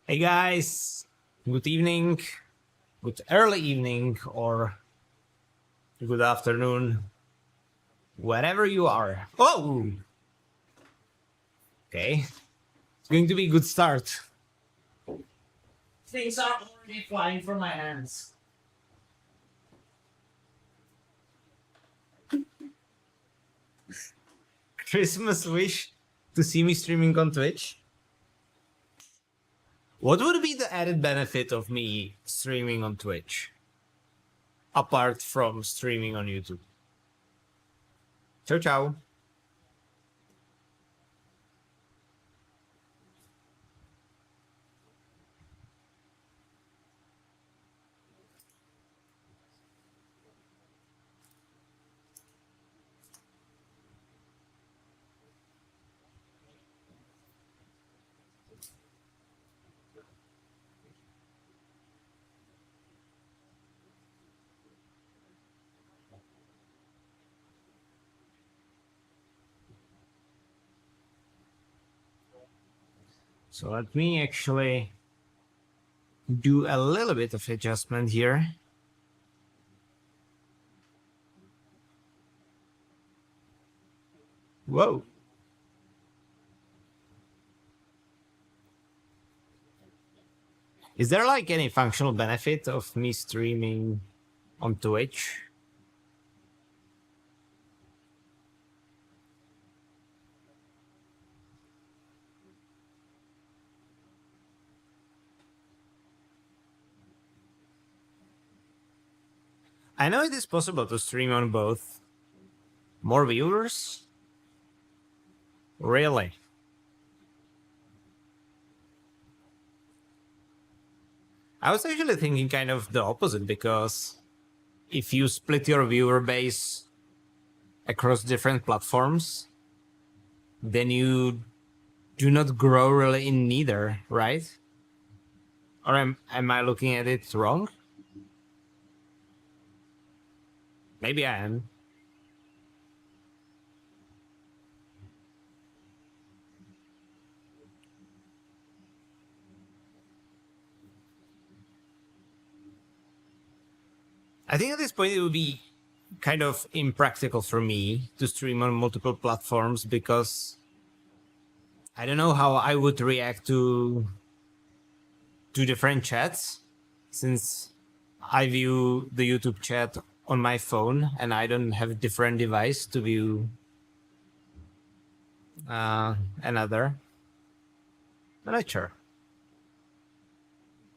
Hey guys, good evening, good early evening, or good afternoon, wherever you are. Oh, okay. It's going to be a good start. Things are already flying from my hands. Christmas wish to see me streaming on Twitch? What would be the added benefit of me streaming on Twitch? Apart from streaming on YouTube? Ciao, ciao. So let me actually do a little bit of adjustment here. Whoa. Is there like any functional benefit of me streaming on Twitch? I know it is possible to stream on both. More viewers? Really? I was actually thinking kind of the opposite, because if you split your viewer base across different platforms, then you do not grow really in neither, right? Or am I looking at it wrong? Maybe I am. I think at this point it would be kind of impractical for me to stream on multiple platforms, because I don't know how I would react to two different chats, since I view the YouTube chat on my phone and I don't have a different device to view another. I'm not sure.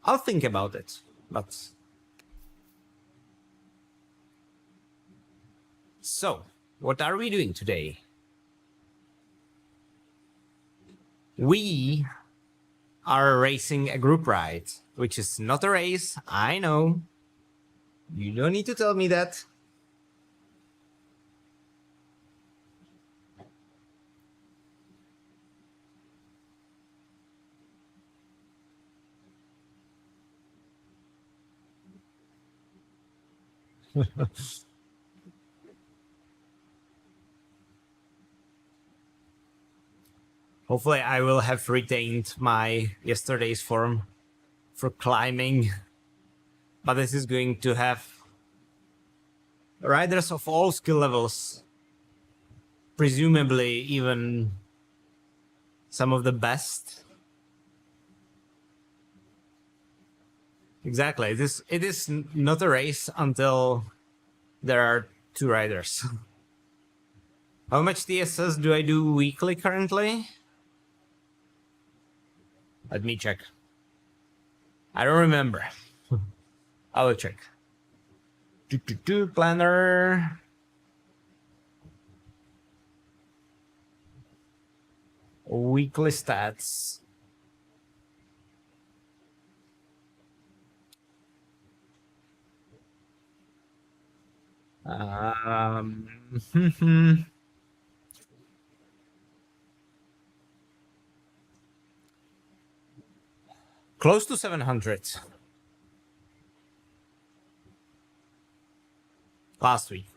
I'll think about it, but... So, what are we doing today? We are racing a group ride, which is not a race, I know. You don't need to tell me that. Hopefully I will have retained my yesterday's form for climbing, but this is going to have riders of all skill levels, presumably even some of the best. Exactly, it is not a race until there are two riders. How much TSS do I do weekly currently? Let me check. I don't remember. I will check. Planner. Weekly stats. Close to 700 last week.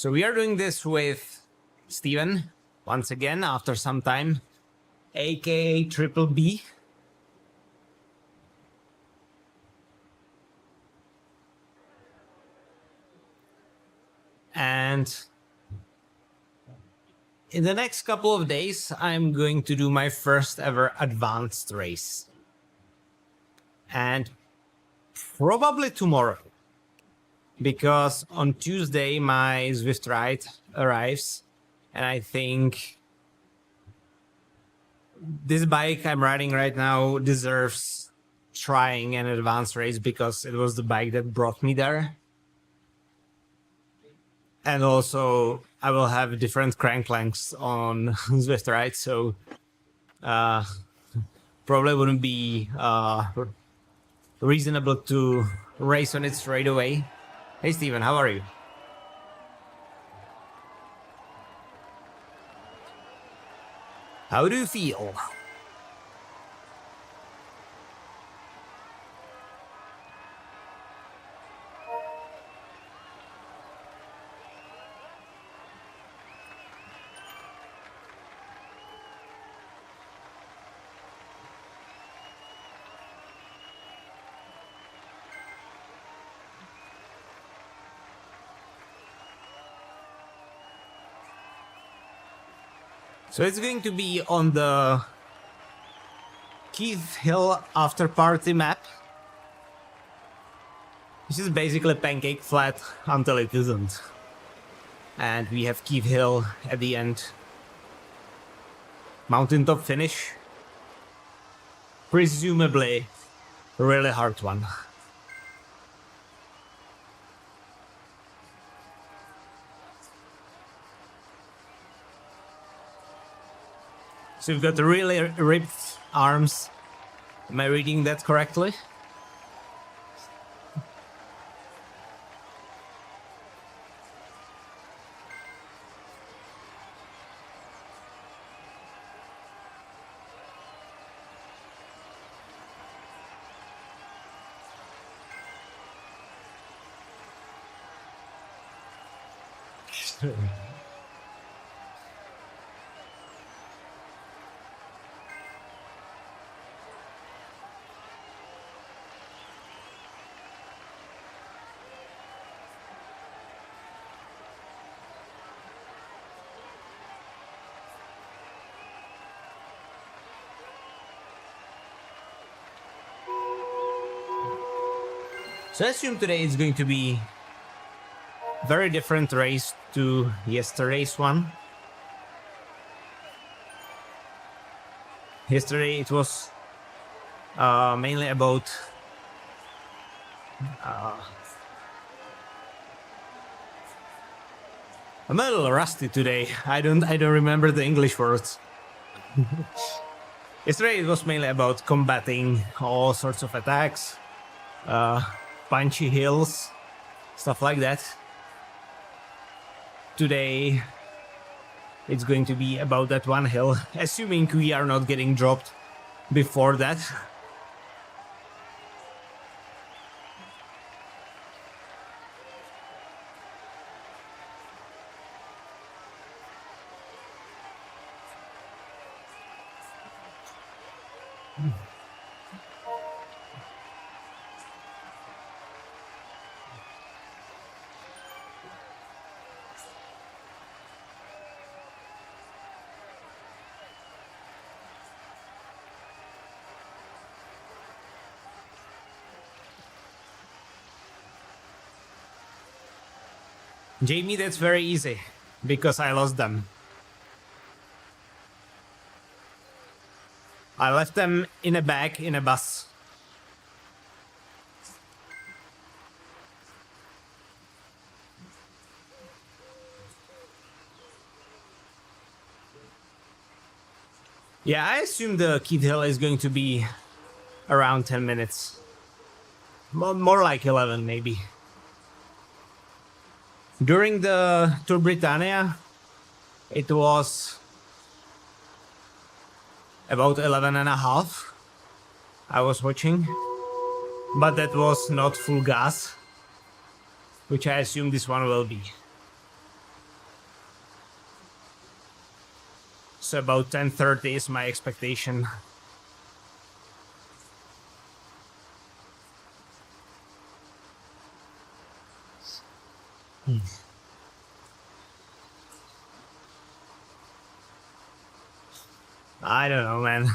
So we are doing this with Steven, once again, after some time, aka Triple B. And in the next couple of days, I'm going to do my first ever advanced race. And probably tomorrow, because on Tuesday my Zwift ride arrives, and I think this bike I'm riding right now deserves trying an advanced race because it was the bike that brought me there. And also I will have different crank lengths on Zwift ride, so probably wouldn't be reasonable to race on it straight away. Hey Steven, how are you? How do you feel? So it's going to be on the Keith Hill after party map. This is basically pancake flat until it isn't. And we have Keith Hill at the end. Mountaintop finish. Presumably a really hard one. So you've got really ripped arms. Am I reading that correctly? So I assume today is going to be a very different race to yesterday's one. Yesterday it was mainly about I'm a little rusty today. I don't remember the English words. Yesterday it was mainly about combating all sorts of attacks, punchy hills, stuff like that. Today it's going to be about that one hill, assuming we are not getting dropped before that. Jamie, that's very easy, because I lost them. I left them in a bag in a bus. Yeah, I assume the Keith Hill is going to be around 10 minutes. More like 11, maybe. During the Tour Britannia, it was about 11 and a half. I was watching, but that was not full gas, which I assume this one will be. so about 10:30 is my expectation. I don't know, man.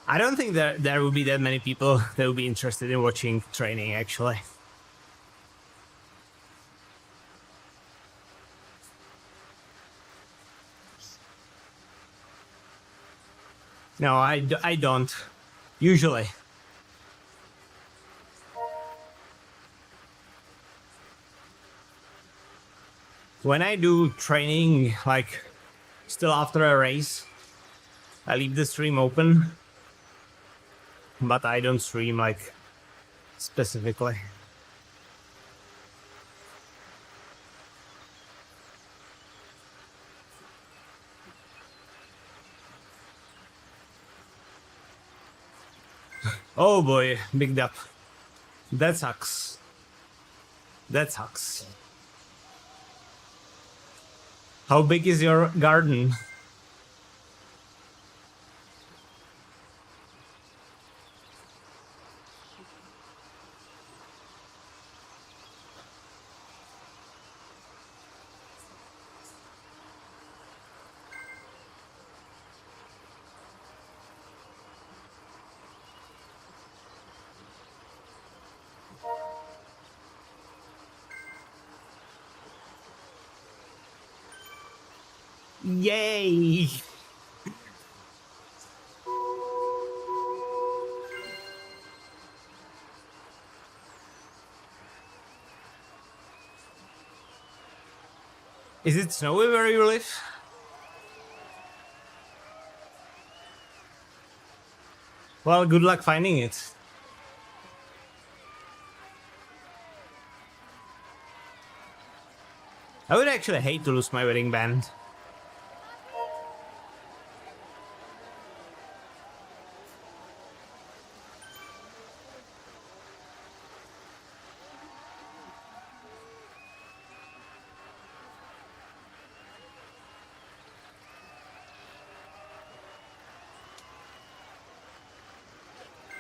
I don't think there will be that many people that will be interested in watching training, actually. No, I don't. Usually. When I do training, like, still after a race, I leave the stream open. But I don't stream, like, specifically. Oh boy, big up. That sucks. That sucks. How big is your garden? Yay! Is it snowy where you live? Well, good luck finding it. I would actually hate to lose my wedding band.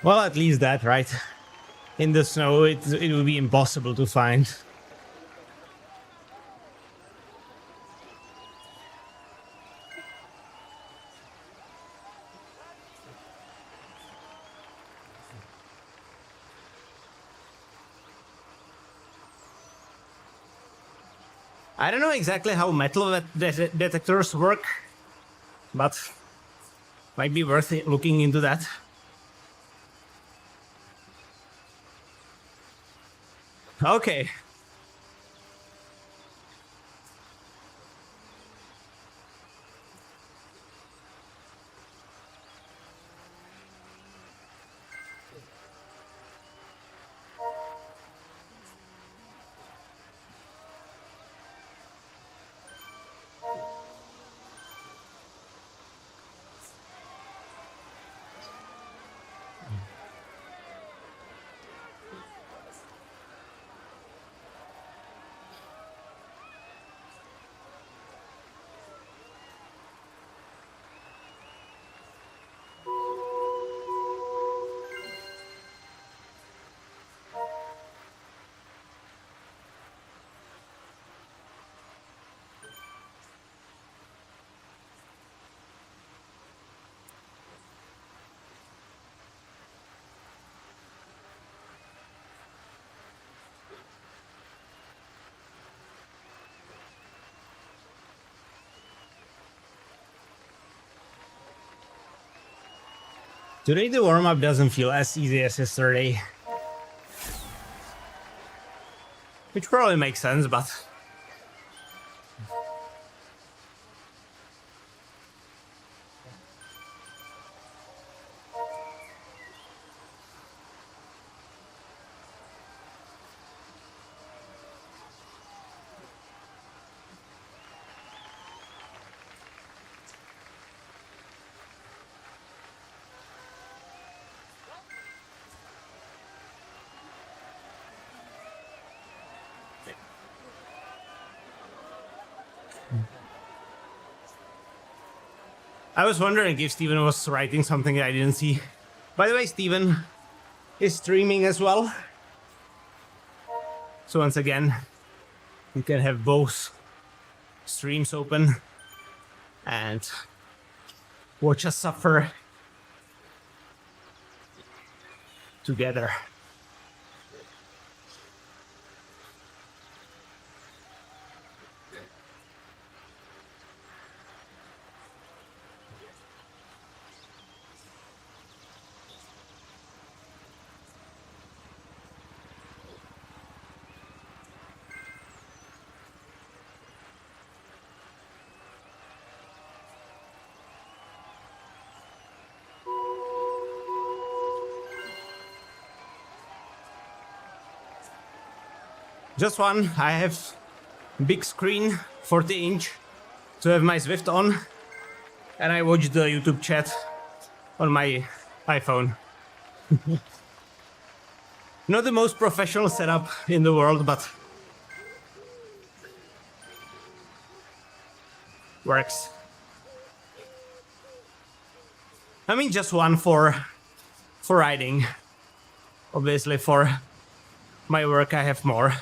Well, at least that, right? In the snow, it would be impossible to find. I don't know exactly how metal detectors work, but might be worth it looking into that. Okay. Today the warm-up doesn't feel as easy as yesterday. Which probably makes sense, but... I was wondering if Steven was writing something I didn't see. By the way, Steven is streaming as well. So once again, you can have both streams open and watch us suffer together. Just one, I have big screen, 40-inch, to have my Zwift on, and I watch the YouTube chat on my iPhone. Not the most professional setup in the world, but works. I mean, just one for riding. Obviously, for my work, I have more.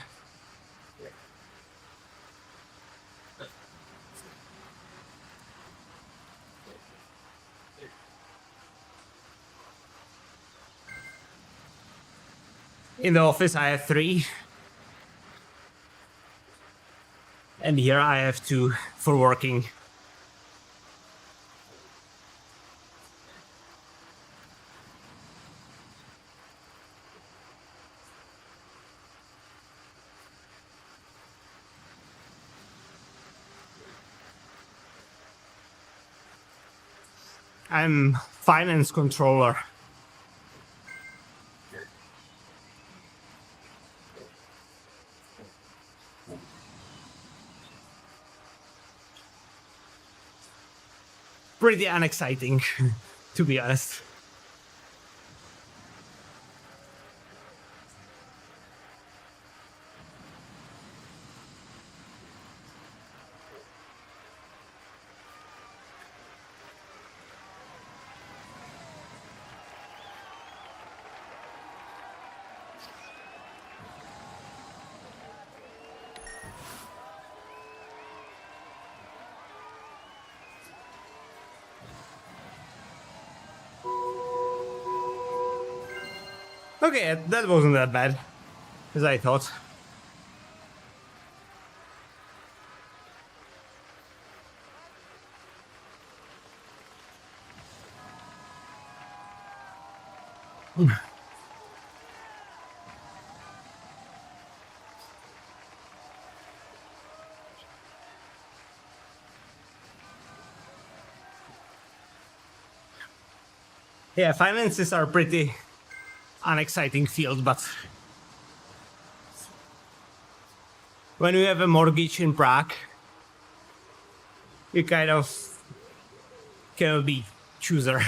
In the office, I have 3. And here I have 2 for working. I'm finance controller. Pretty unexciting, to be honest. Okay, that wasn't that bad, as I thought. Yeah, finances are pretty unexciting field, but when you have a mortgage in Prague, you kind of cannot be chooser.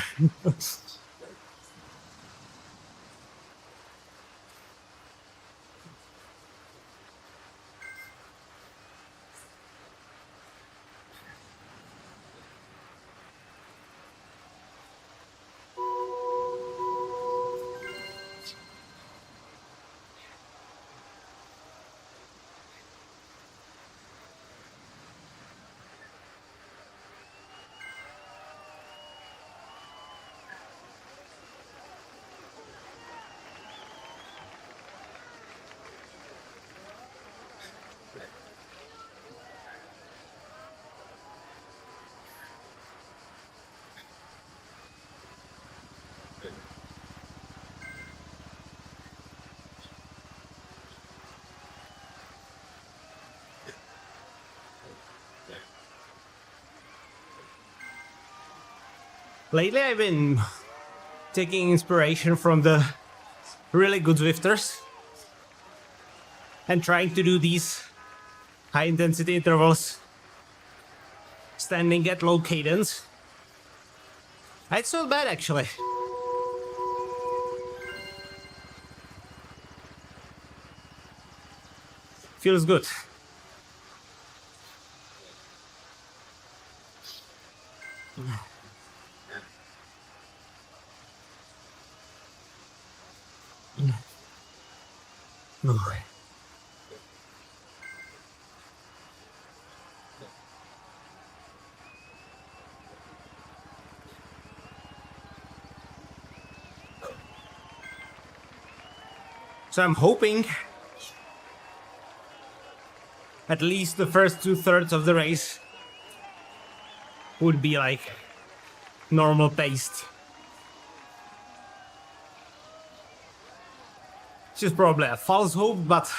Lately, I've been taking inspiration from the really good Zwifters and trying to do these high intensity intervals standing at low cadence. It's not bad, actually. Feels good. So I'm hoping at least the first 2/3 of the race would be like normal paced. Which is probably a false hope, but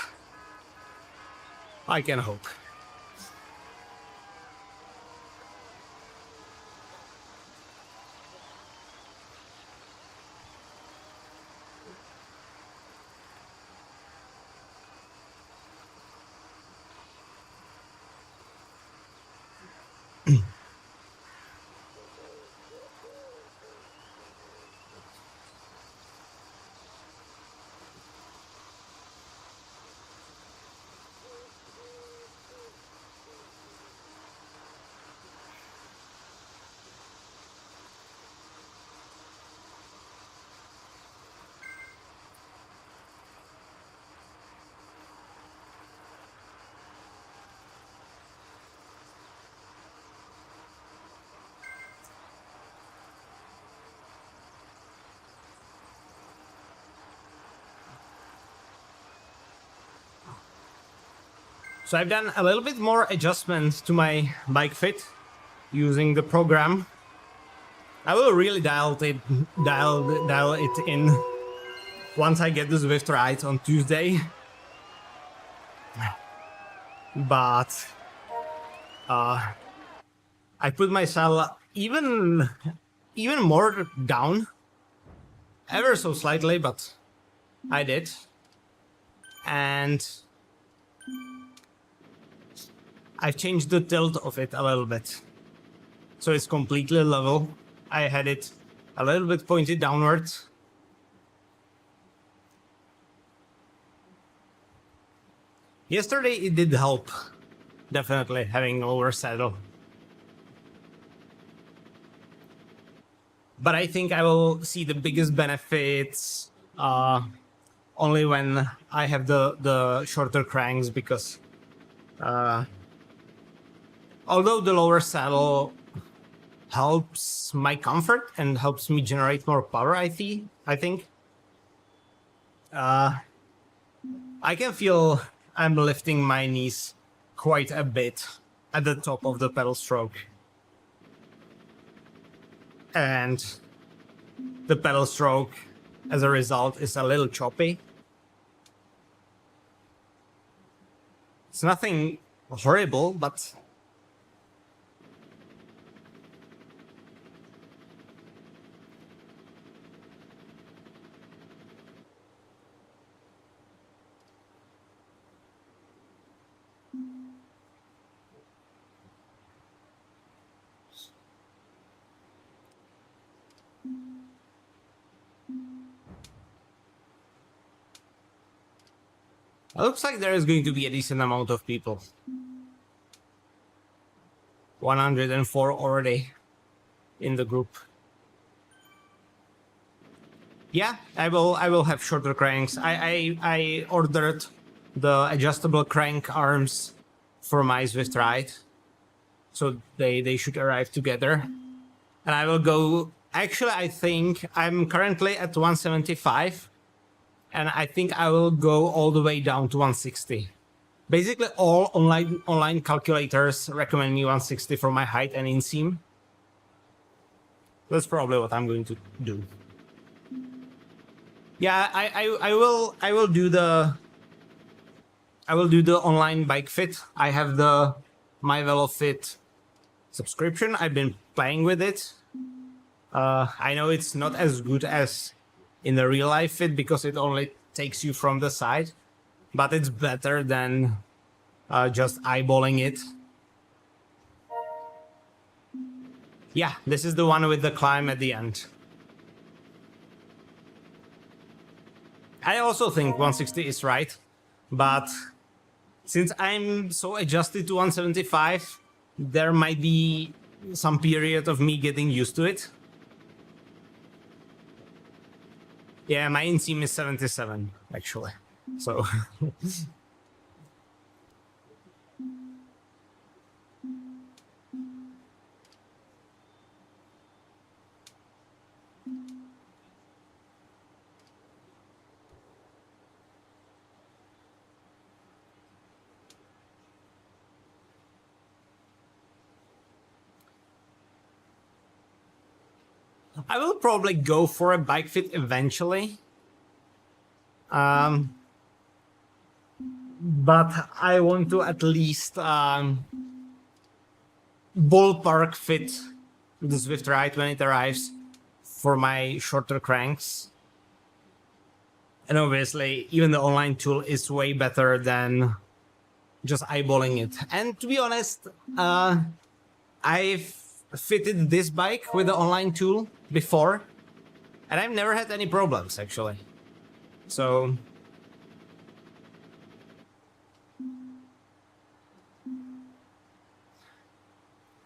I can hope. So I've done a little bit more adjustments to my bike fit using the program. I will really dial it in once I get the Zwift right on Tuesday. But I put myself even more down, ever so slightly, but I did. And I've changed the tilt of it a little bit, so it's completely level. I had it a little bit pointed downwards. Yesterday it did help, definitely, having a lower saddle. But I think I will see the biggest benefits only when I have the shorter cranks, because although the lower saddle helps my comfort and helps me generate more power, I think I can feel I'm lifting my knees quite a bit at the top of the pedal stroke. And the pedal stroke, as a result, is a little choppy. It's nothing horrible, but it looks like there is going to be a decent amount of people. 104 already in the group. Yeah, I will have shorter cranks. I ordered the adjustable crank arms for my Zwift ride, so they should arrive together. And I will go. Actually, I think I'm currently at 175. And I think I will go all the way down to 160. Basically, all online calculators recommend me 160 for my height and inseam. That's probably what I'm going to do. Yeah, I will do the online bike fit. I have the MyVeloFit subscription. I've been playing with it. I know it's not as good as in the real life fit because it only takes you from the side, but it's better than just eyeballing it. Yeah, this is the one with the climb at the end. I also think 160 is right, but since I'm so adjusted to 175, there might be some period of me getting used to it. Yeah, my inseam is 77 actually. So I will probably go for a bike fit eventually. But I want to at least ballpark fit the Zwift ride when it arrives for my shorter cranks. And obviously, even the online tool is way better than just eyeballing it. And to be honest, I've fitted this bike with the online tool before, and I've never had any problems actually. So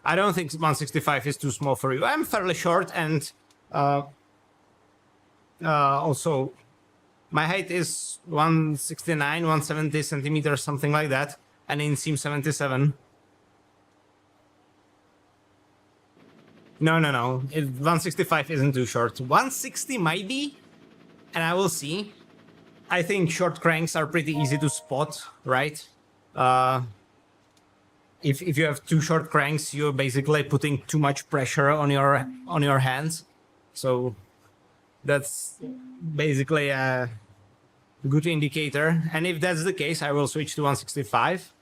I don't think 165 is too small for you. I'm fairly short, and also my height is 169, 170 centimeters, something like that, and inseam 77. No. 165 isn't too short. 160 might be, and I will see. I think short cranks are pretty easy to spot, right? If you have too short cranks, you're basically putting too much pressure on your hands. So that's basically a good indicator. And if that's the case, I will switch to 165.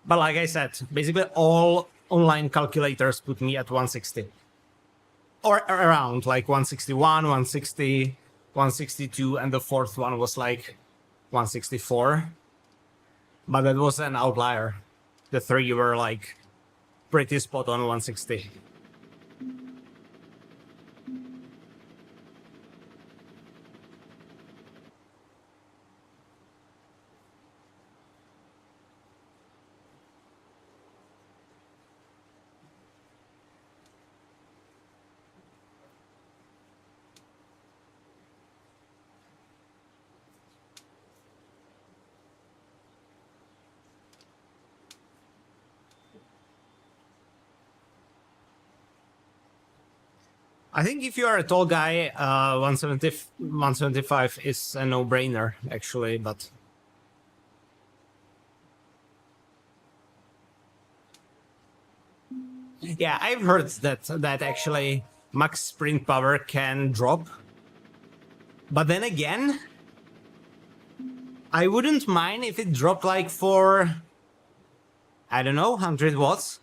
But like I said, basically all online calculators put me at 160. Or around like 161, 160, 162, and the fourth one was like 164. But that was an outlier. The three were like pretty spot on 160. I think if you are a tall guy, 175 is a no-brainer, actually, but... Yeah, I've heard that actually max sprint power can drop. But then again, I wouldn't mind if it dropped like for, I don't know, 100 watts.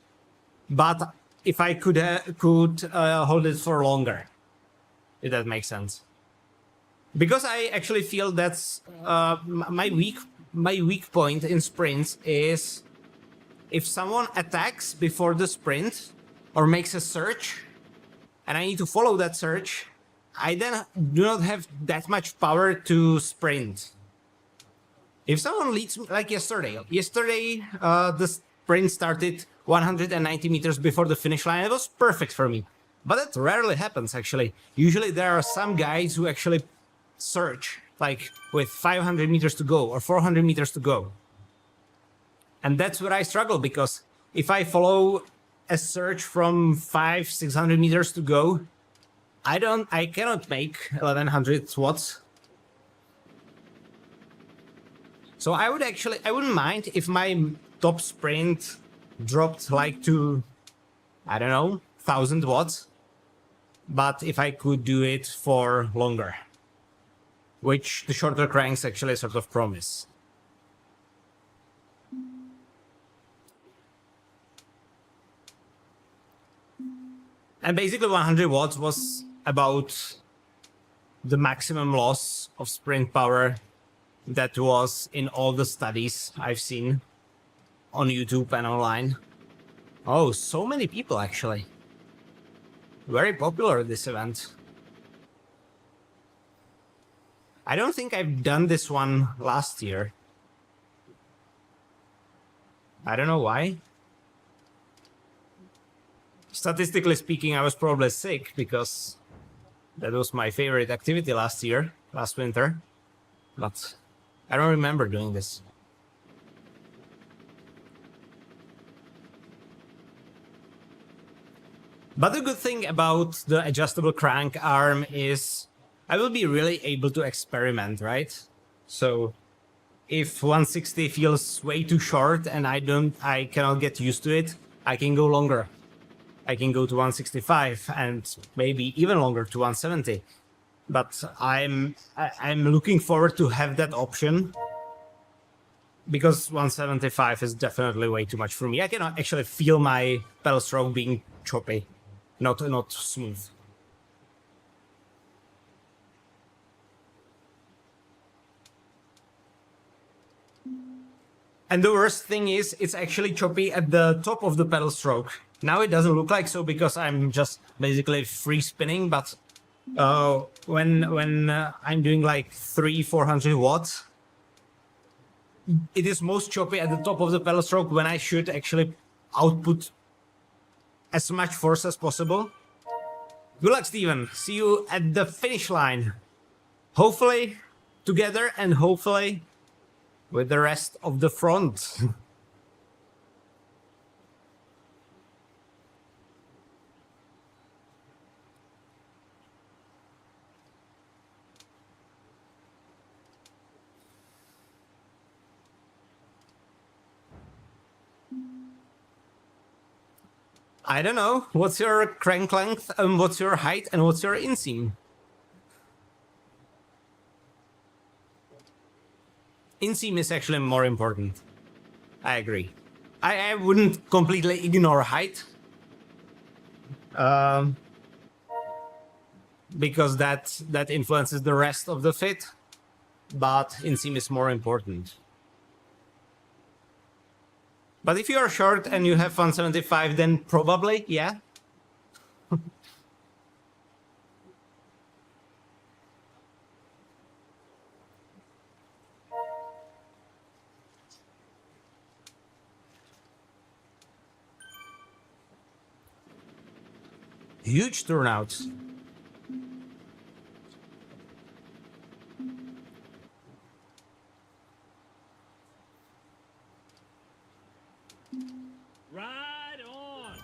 But if I could hold it for longer, if that makes sense. Because I actually feel that's my weak point in sprints is if someone attacks before the sprint or makes a search, and I need to follow that search, I then do not have that much power to sprint. If someone leads me, like yesterday, the sprint started 190 meters before the finish line. It was perfect for me. But that rarely happens, actually. Usually there are some guys who actually search, like with 500 meters to go or 400 meters to go. And that's where I struggle, because if I follow a search from 600 meters to go, I cannot make 1100 watts. So I wouldn't mind if my top sprint dropped like to, I don't know, 1000 watts. But if I could do it for longer, which the shorter cranks actually sort of promise. And basically 100 watts was about the maximum loss of sprint power that was in all the studies I've seen on YouTube and online. Oh, so many people actually. Very popular, this event. I don't think I've done this one last year. I don't know why. Statistically speaking, I was probably sick because that was my favorite activity last winter. But I don't remember doing this. But the good thing about the adjustable crank arm is I will be really able to experiment, right? So if 160 feels way too short and I cannot get used to it, I can go longer. I can go to 165 and maybe even longer to 170. But I'm looking forward to have that option because 175 is definitely way too much for me. I can actually feel my pedal stroke being choppy, not smooth. And the worst thing is, it's actually choppy at the top of the pedal stroke. Now it doesn't look like so because I'm just basically free spinning, but when I'm doing like 300-400 watts, it is most choppy at the top of the pedal stroke when I should actually output as much force as possible. Good luck, Steven. See you at the finish line. Hopefully together and hopefully with the rest of the front. I don't know. What's your crank length? What's your height? And what's your inseam? Inseam is actually more important. I agree. I wouldn't completely ignore height. Because that influences the rest of the fit. But inseam is more important. But if you are short and you have 175, then probably, yeah. Huge turnout. Right on.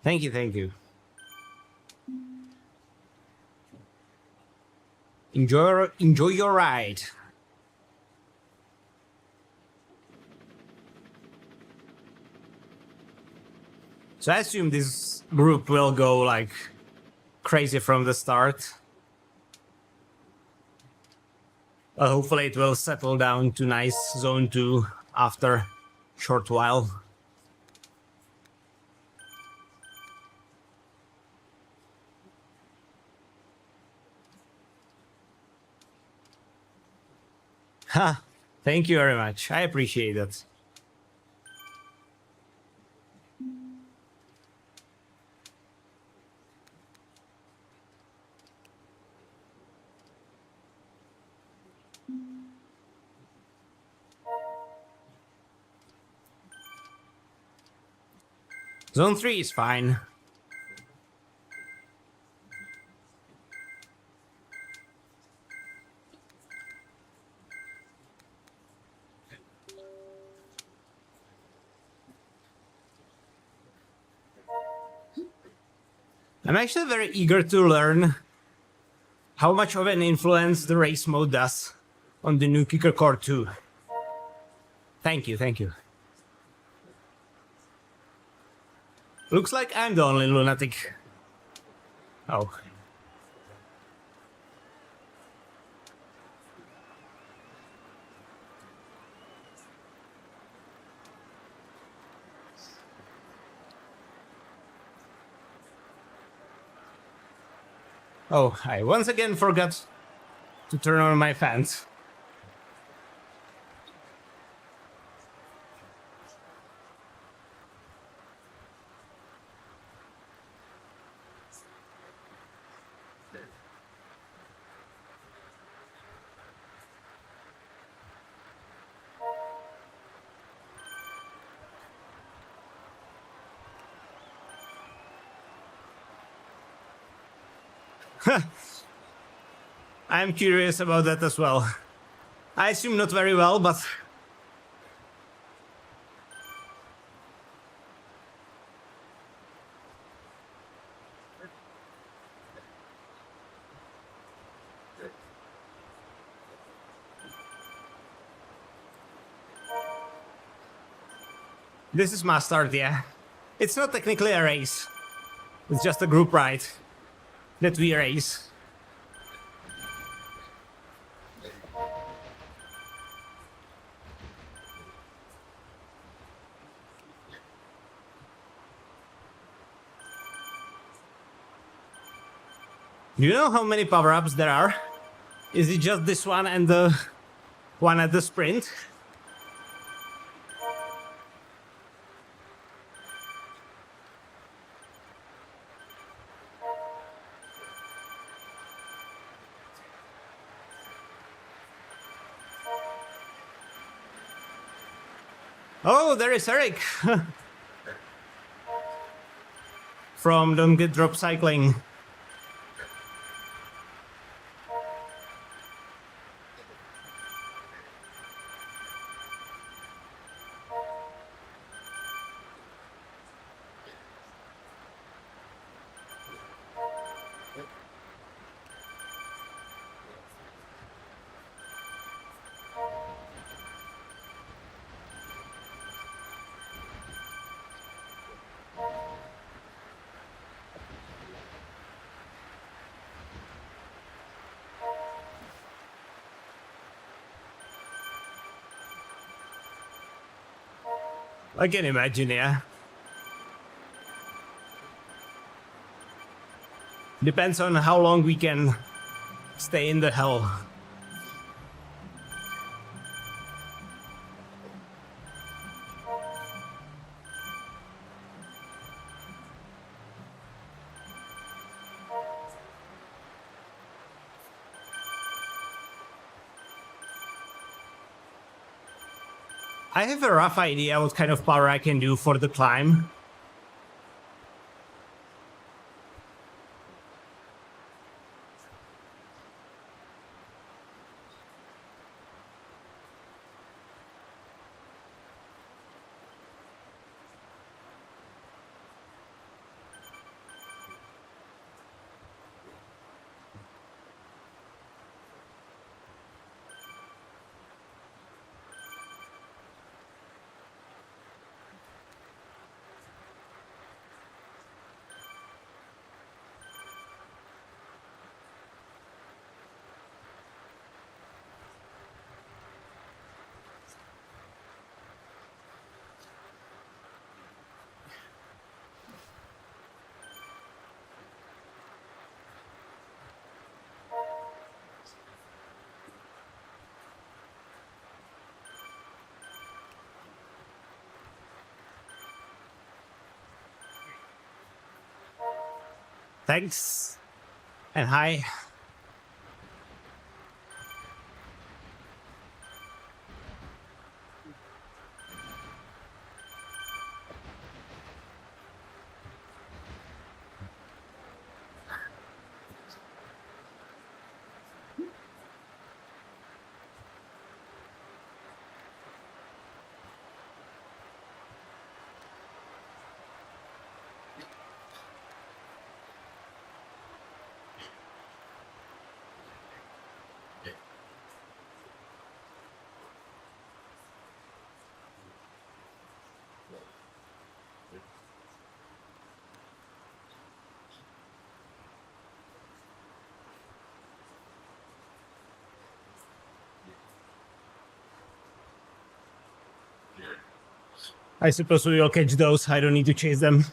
Thank you, thank you. Enjoy your ride. So I assume this group will go like crazy from the start. Hopefully it will settle down to nice zone 2 after a short while. Ha! Thank you very much. I appreciate it. Zone 3 is fine. I'm actually very eager to learn how much of an influence the race mode does on the new Kickr Core 2. Thank you, thank you. Looks like I'm the only lunatic. Oh. Oh, I once again forgot to turn on my fans. I'm curious about that as well. I assume not very well, but... This is Mustard, yeah. It's not technically a race. It's just a group ride that we race. Do you know how many power-ups there are? Is it just this one and the one at the sprint? Oh, there is Eric! From Don't Get Drop Cycling. I can imagine, yeah. Depends on how long we can stay in the hell. I have a rough idea what kind of power I can do for the climb. Thanks. And hi. I suppose we will catch those. I don't need to chase them.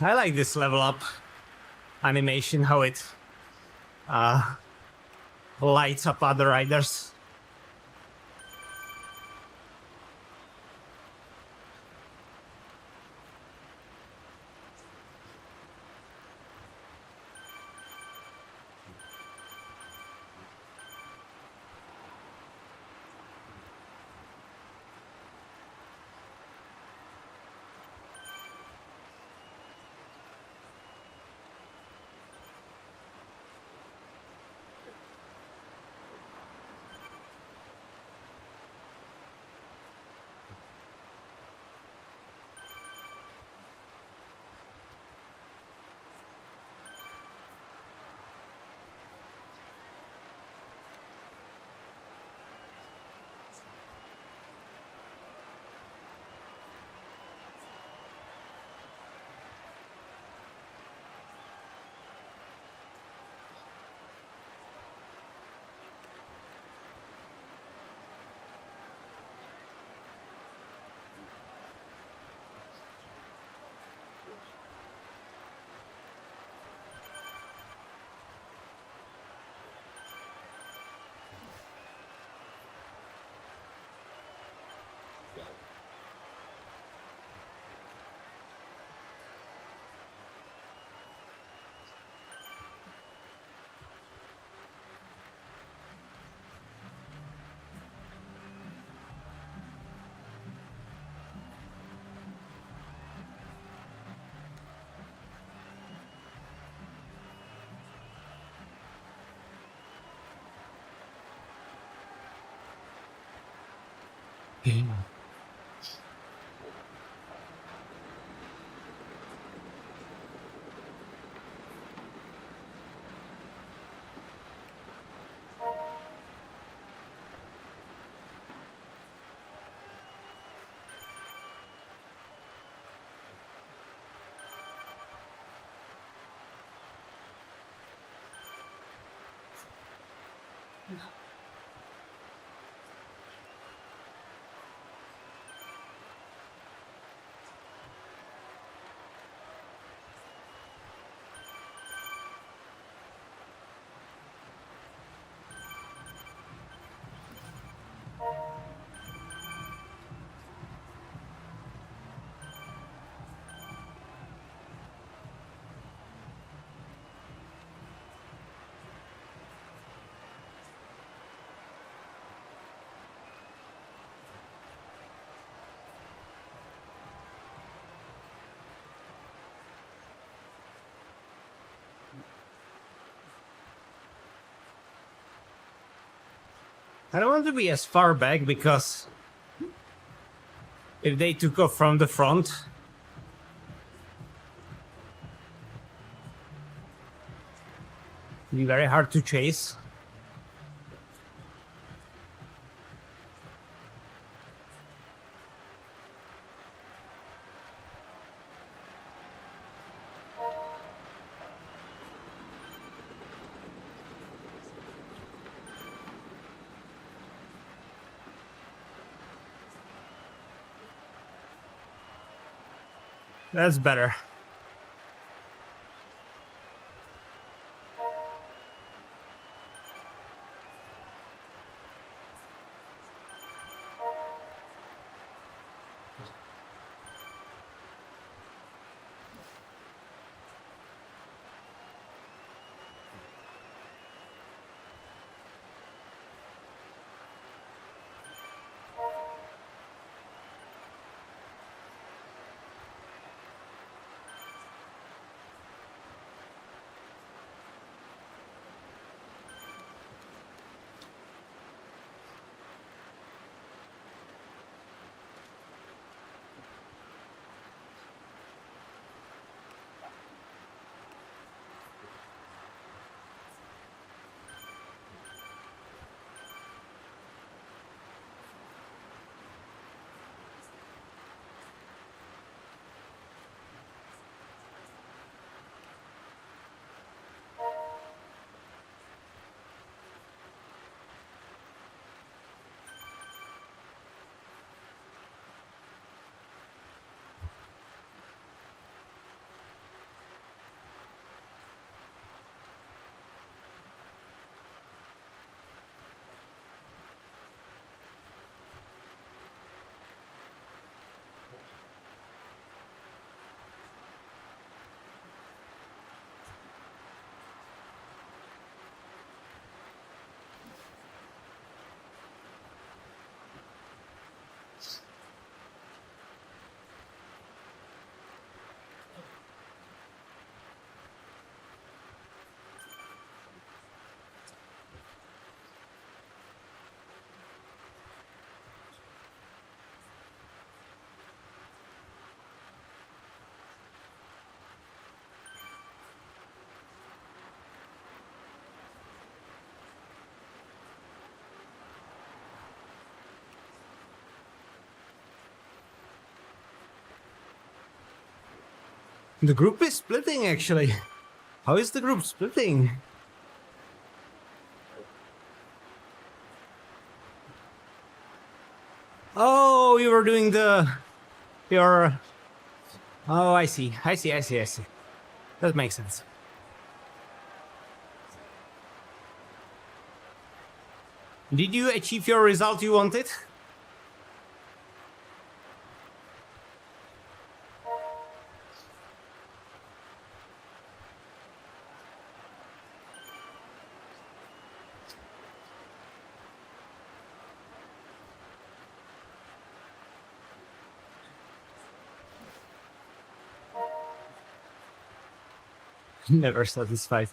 I like this level up animation, how it lights up other riders. I don't want to be as far back because if they took off from the front, it'd be very hard to chase. That's better. The group is splitting, actually. How is the group splitting? Oh, you were doing your... Oh, I see. That makes sense. Did you achieve your result you wanted? Never satisfied.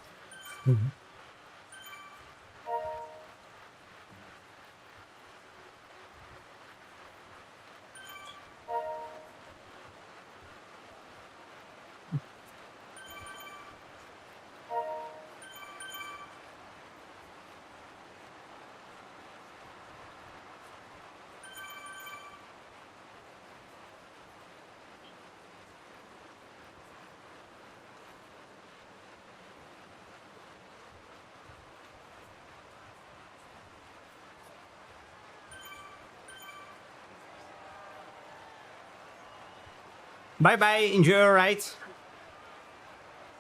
Bye bye. Enjoy your ride.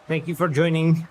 Thank you for joining.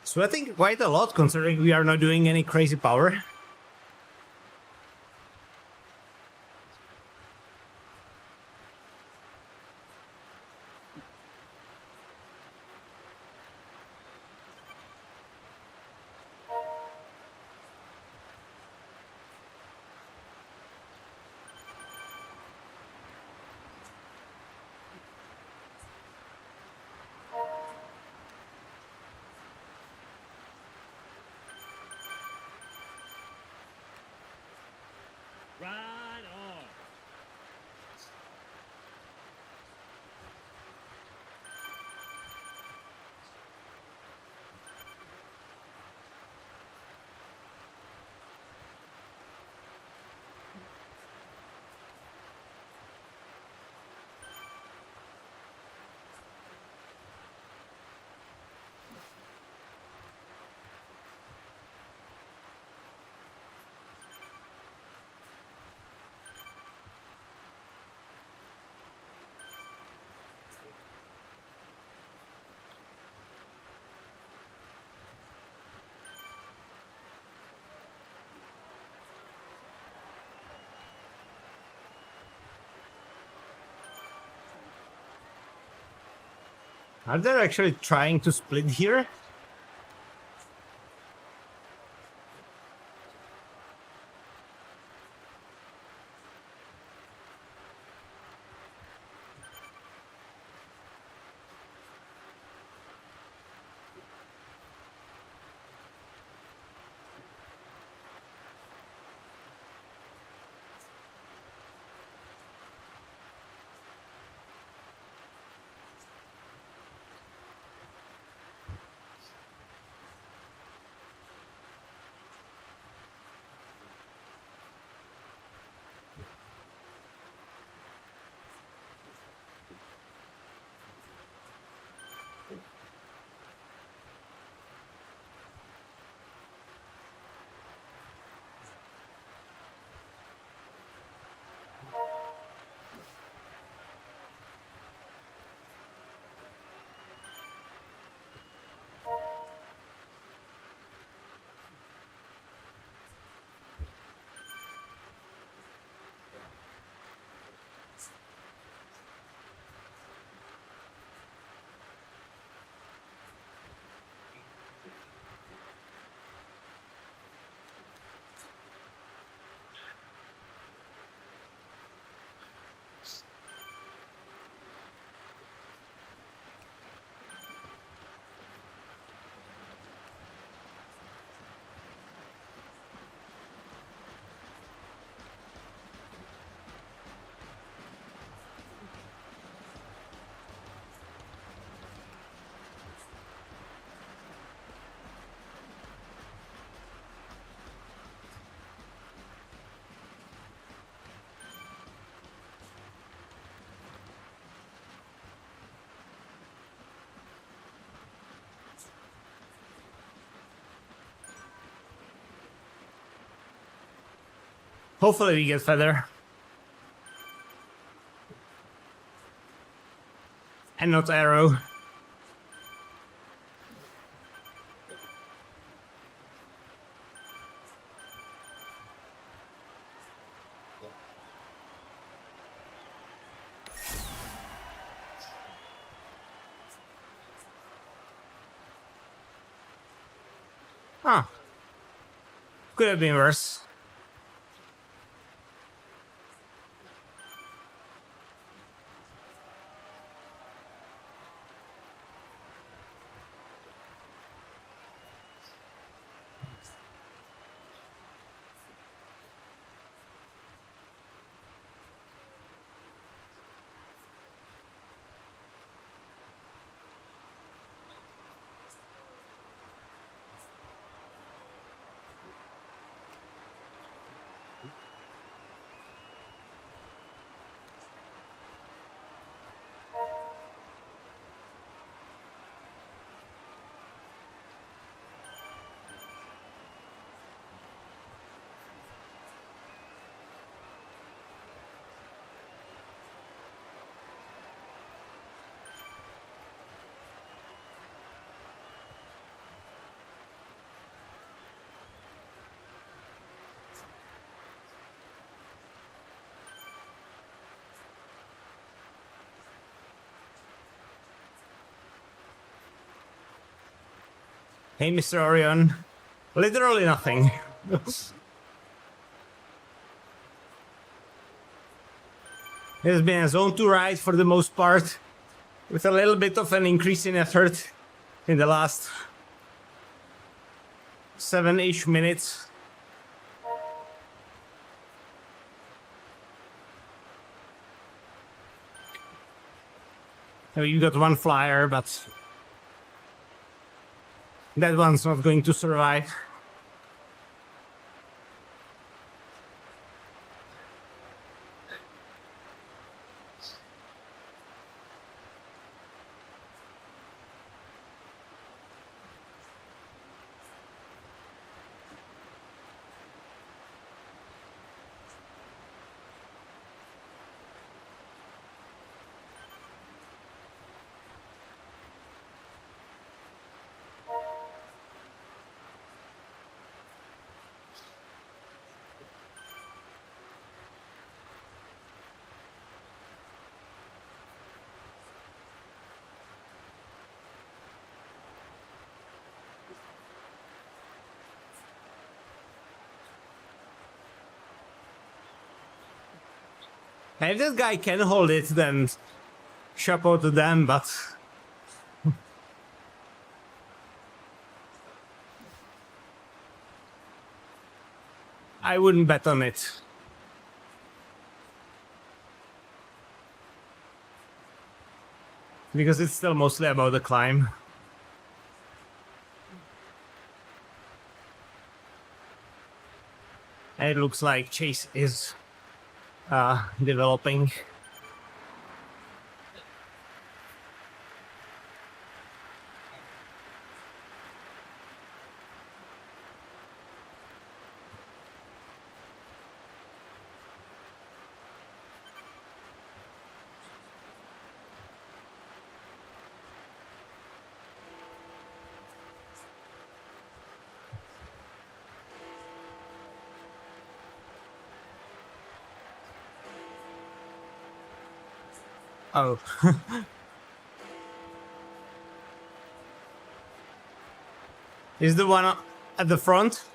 Sweating quite a lot considering we are not doing any crazy power. Ride on. Are they actually trying to split here? Hopefully we get feather. And not arrow. Huh. Could have been worse. Hey, Mr. Orion. Literally nothing. It has been a zone 2 ride for the most part, with a little bit of an increase in effort in the last 7-ish minutes. You got one flyer, but that one's not going to survive. If this guy can hold it, then chapeau to them, but I wouldn't bet on it. Because it's still mostly about the climb. And it looks like Chase is developing. Oh. Is the one at the front?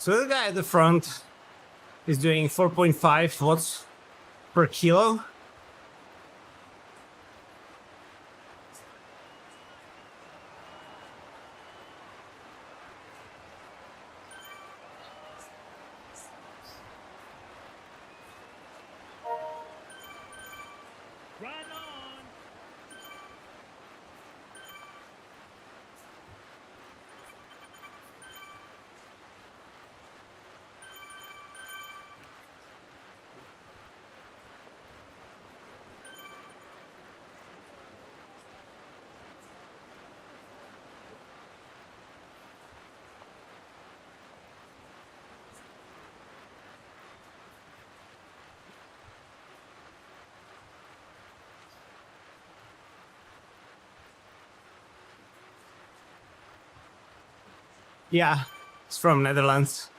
So the guy at the front is doing 4.5 watts per kilo. Right on. Yeah, it's from Netherlands.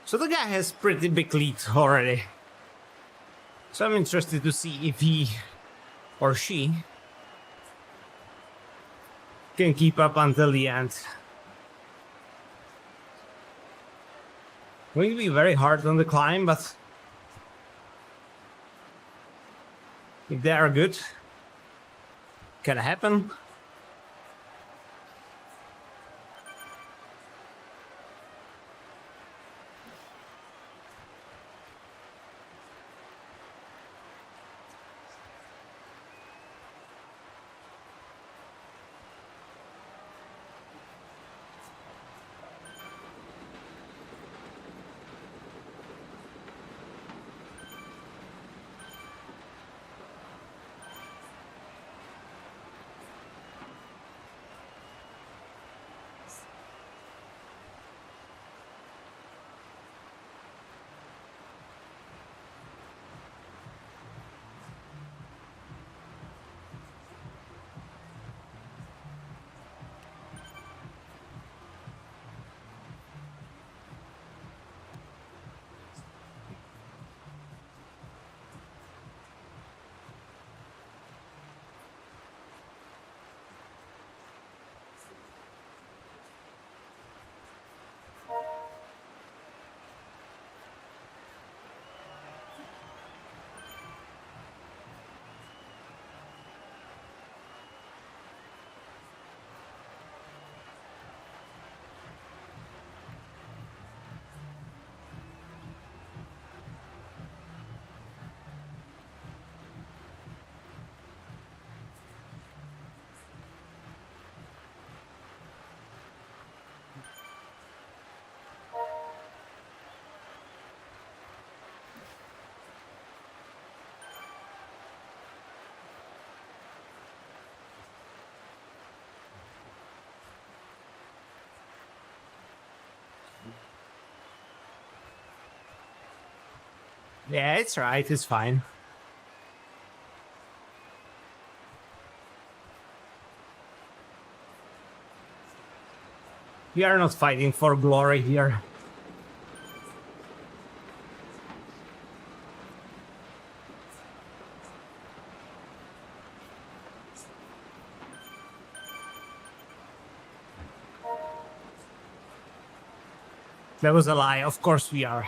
So the guy has pretty big lead already. So I'm interested to see if he or she can keep up until the end. Going to be very hard on the climb, but if they are good, can happen. Yeah, it's right, it's fine. We are not fighting for glory here. That was a lie. Of course we are.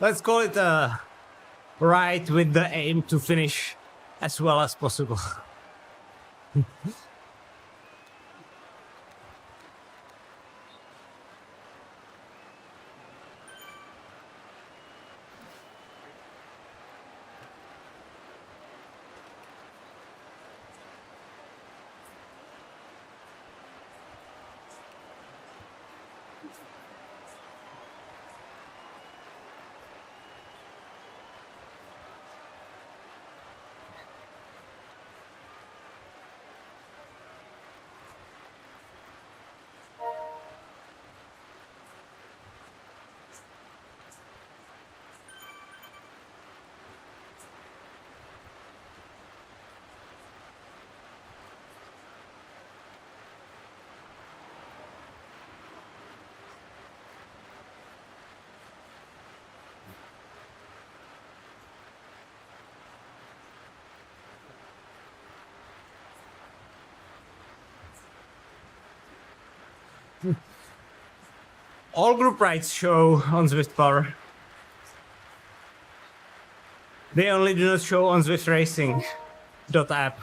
Let's call it a ride with the aim to finish as well as possible. All group rides show on Zwift Power. They only do not show on Zwift Racing .app.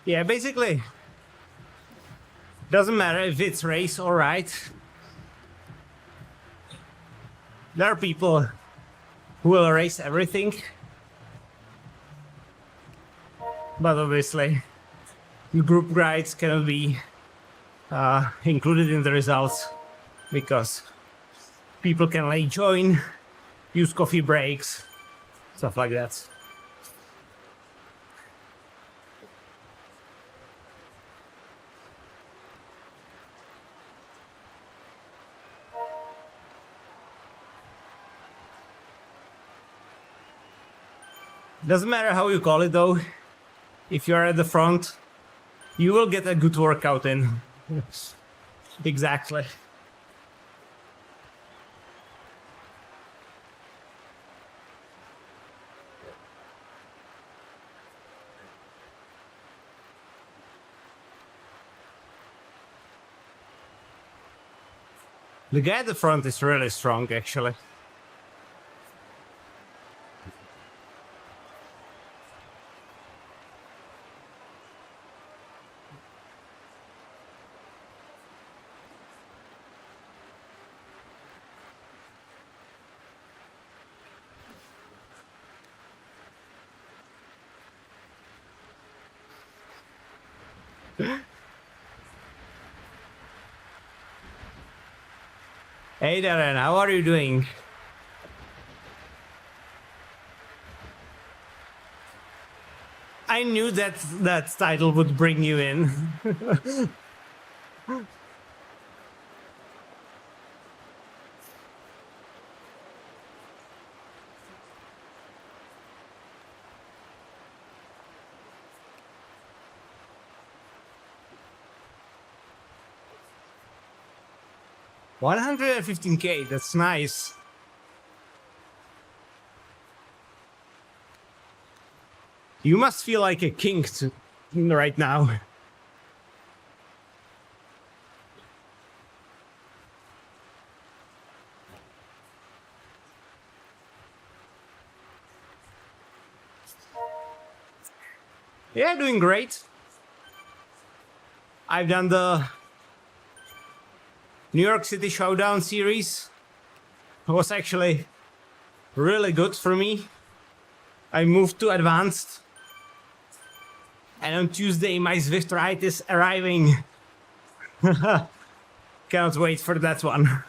Yeah, basically, doesn't matter if it's race or ride. There are people who will race everything, but obviously, group rides cannot be included in the results because people can like join, use coffee breaks, stuff like that. Doesn't matter how you call it though, if you're at the front, you will get a good workout in. Exactly. The guy at the front is really strong, actually. Hey Darren, how are you doing? I knew that that title would bring you in. 115K, that's nice. You must feel like a king right now. Yeah, doing great. I've done the New York City Showdown series. It was actually really good for me. I moved to advanced. And on Tuesday, my Zwift ride is arriving. Cannot wait for that one.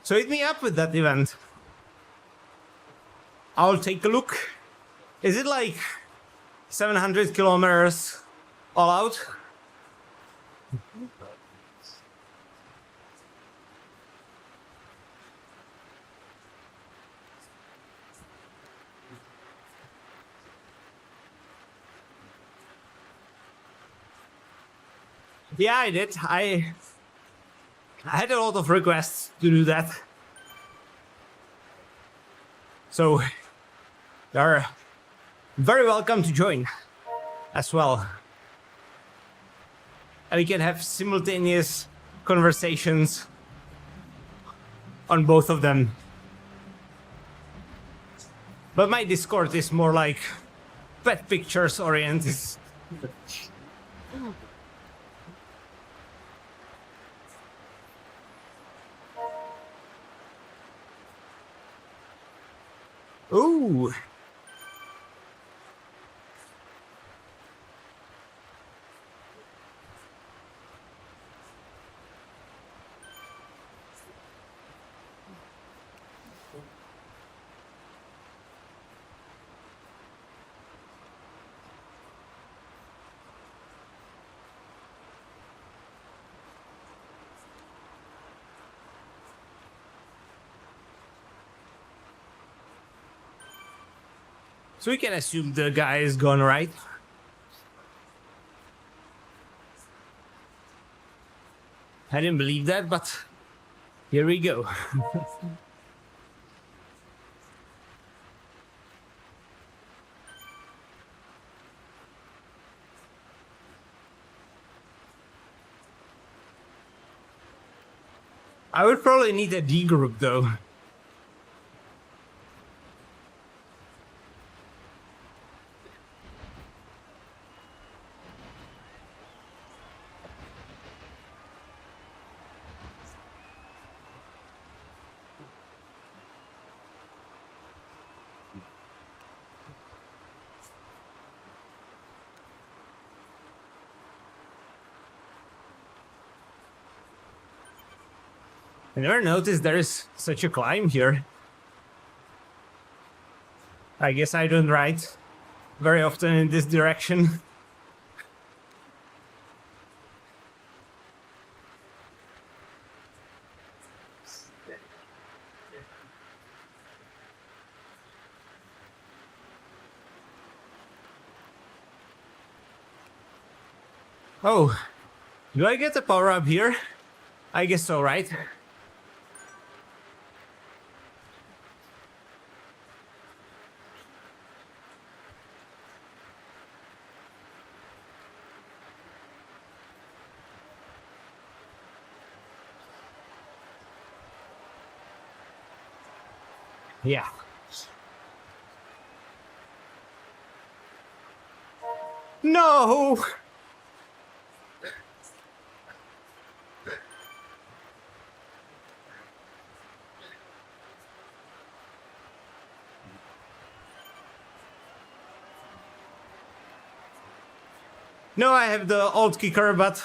So hit me up with that event. I'll take a look. Is it like 700 kilometers all out? Yeah, I did. I had a lot of requests to do that. So you're very welcome to join as well. And we can have simultaneous conversations on both of them. But my Discord is more like pet pictures oriented. Ooh. So we can assume the guy is gone, right? I didn't believe that, but here we go. I would probably need a D group though. I never noticed there is such a climb here. I guess I don't ride very often in this direction. Oh, do I get a power up here? I guess so, right? Yeah. No! No, I have the old Kickr, but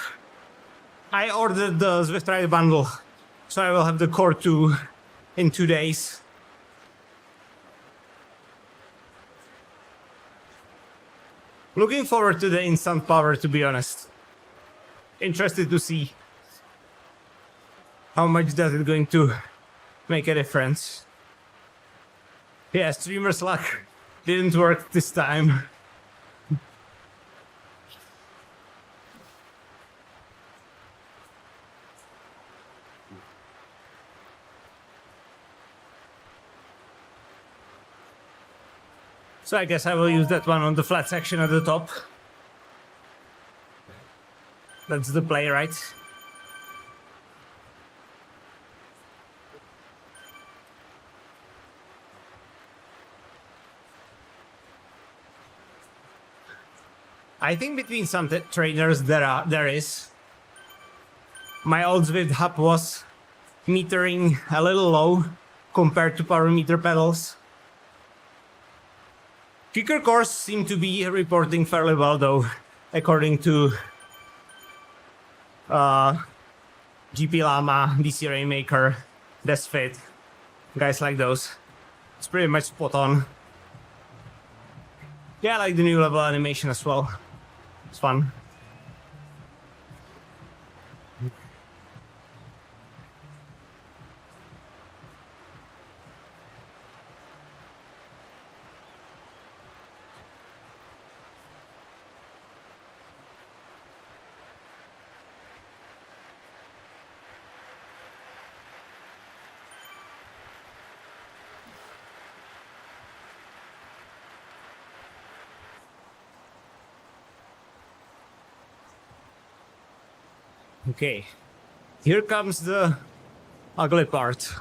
I ordered the Zwift Ride bundle, so I will have the Core 2 in 2 days. Looking forward to the instant power, to be honest. Interested to see how much that is going to make a difference. Yeah, streamer's luck didn't work this time. So I guess I will use that one on the flat section at the top. That's the play, right? I think between some trainers there is. My old Zwift hub was metering a little low compared to power meter pedals. Kickr cores seem to be reporting fairly well though, according to GP Llama, DC Rainmaker, Desfit, guys like those. It's pretty much spot on. Yeah, I like the new level animation as well. It's fun. Okay, here comes the ugly part.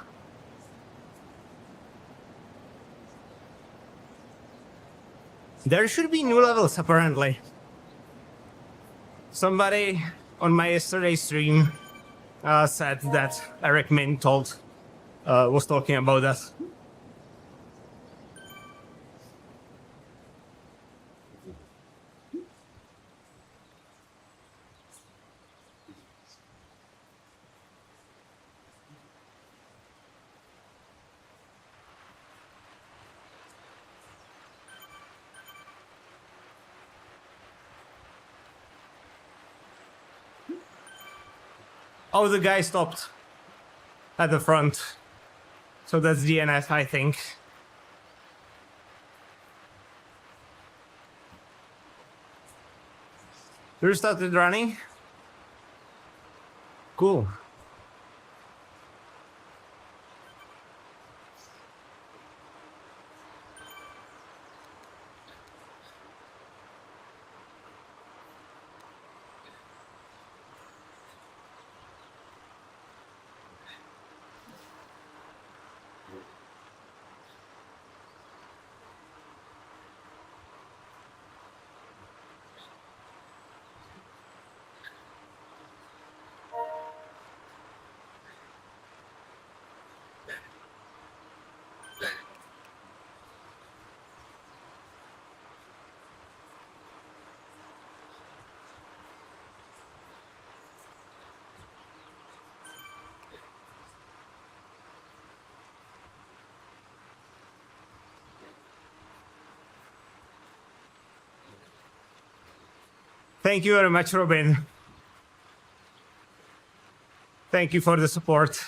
There should be new levels, apparently. Somebody on my yesterday stream said that Eric Min was talking about that. Oh, the guy stopped at the front. So that's DNF, I think. You started running? Cool. Thank you very much, Robin. Thank you for the support.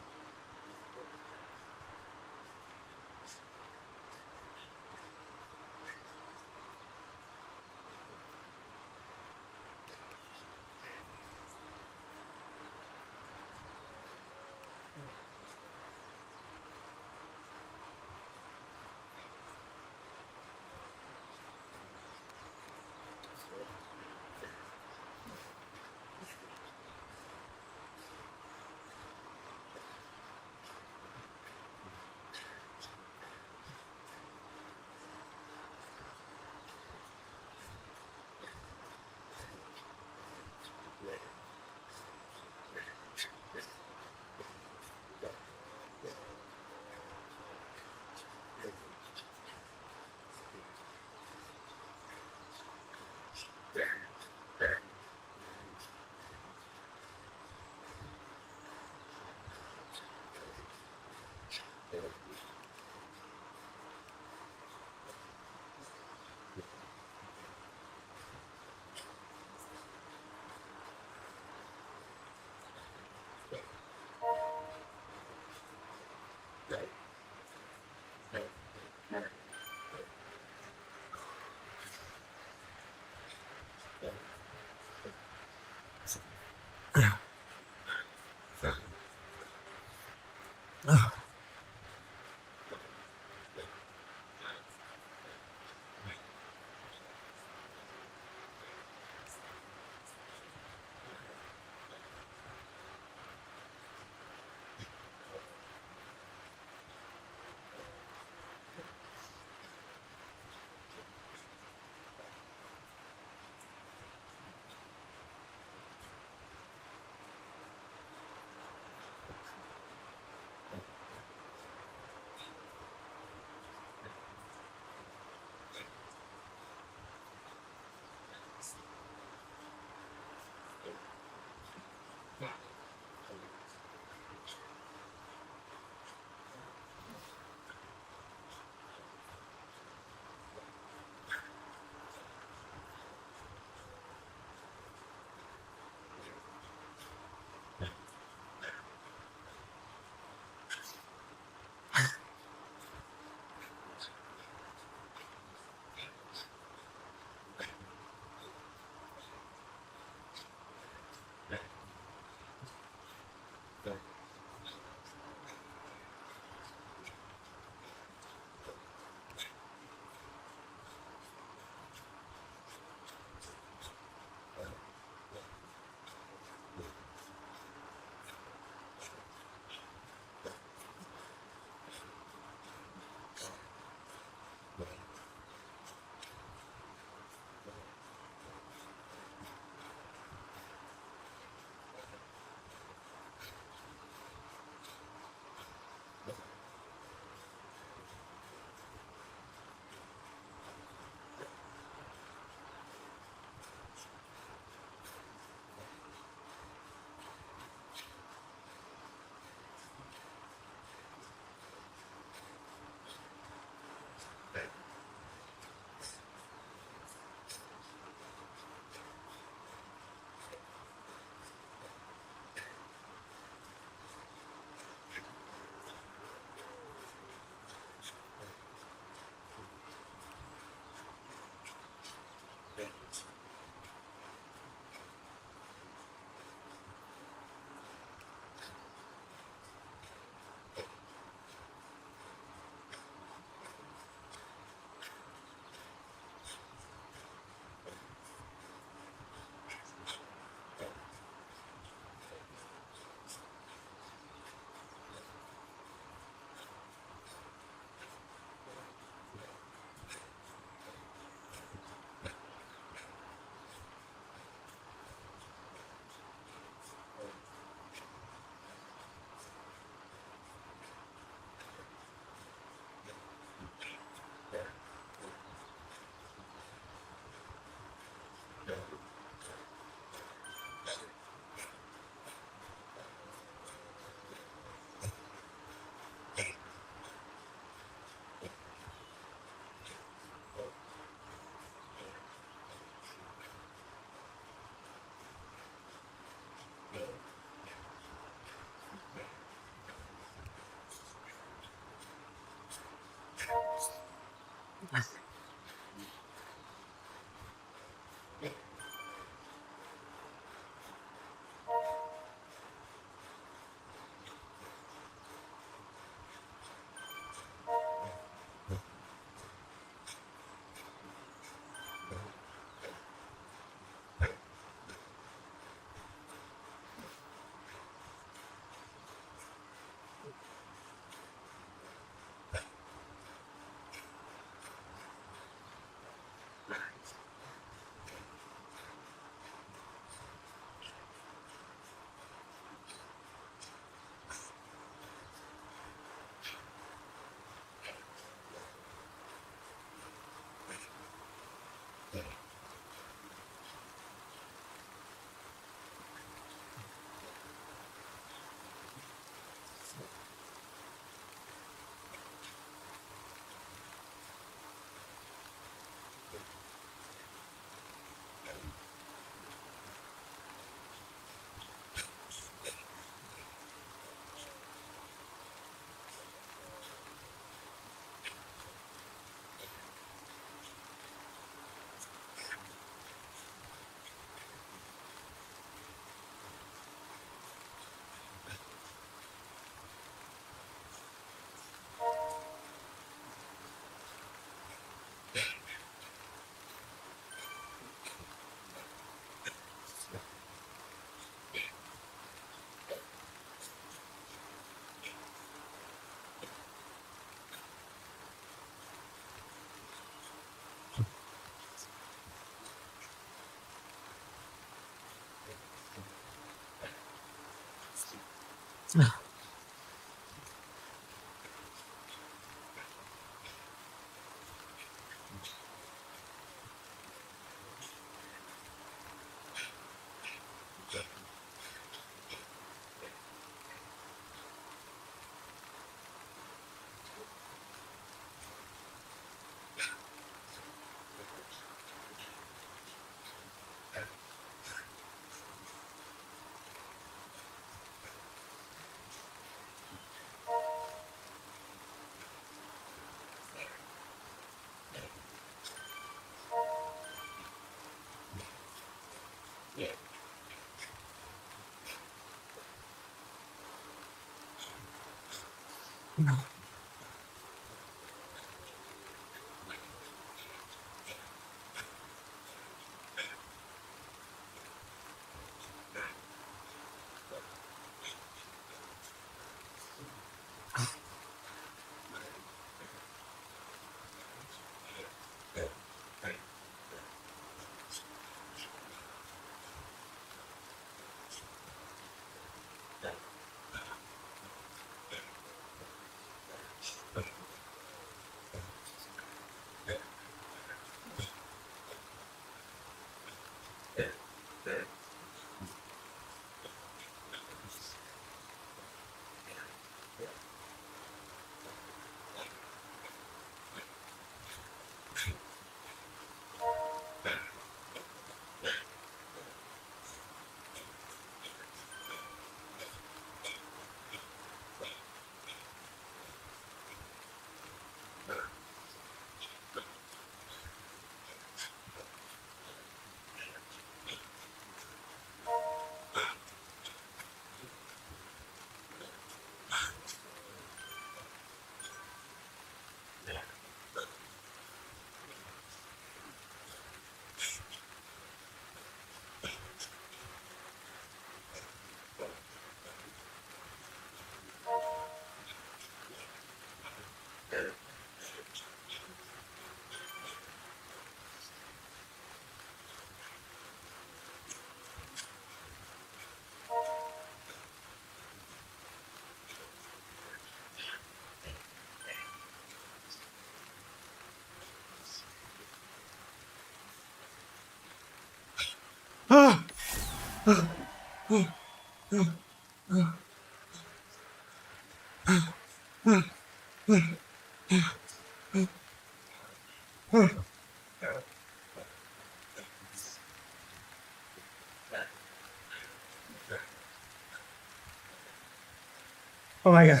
Oh my god,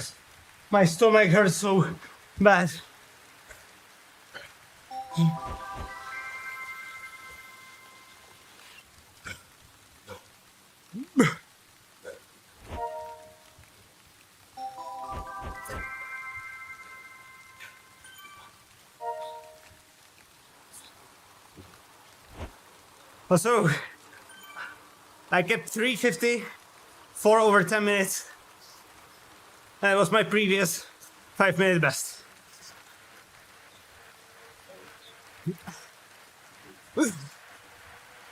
my stomach hurts so bad. So, I kept 350 for over 10 minutes. That was my previous 5-minute best.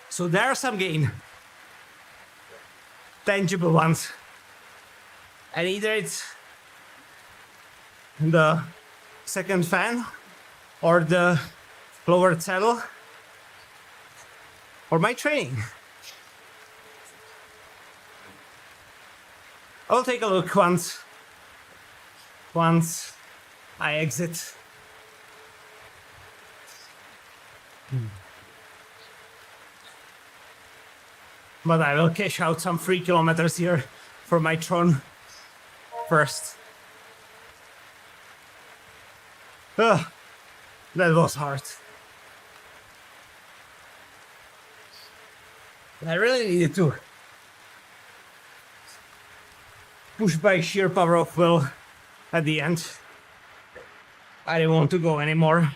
So there are some gain. Tangible ones. And either it's the second fan or the lowered saddle or my training. I'll take a look once I exit. But I will cash out some 3 kilometers here for my Tron first. Ugh, that was hard. I really needed to push by sheer power of will at the end. I didn't want to go anymore.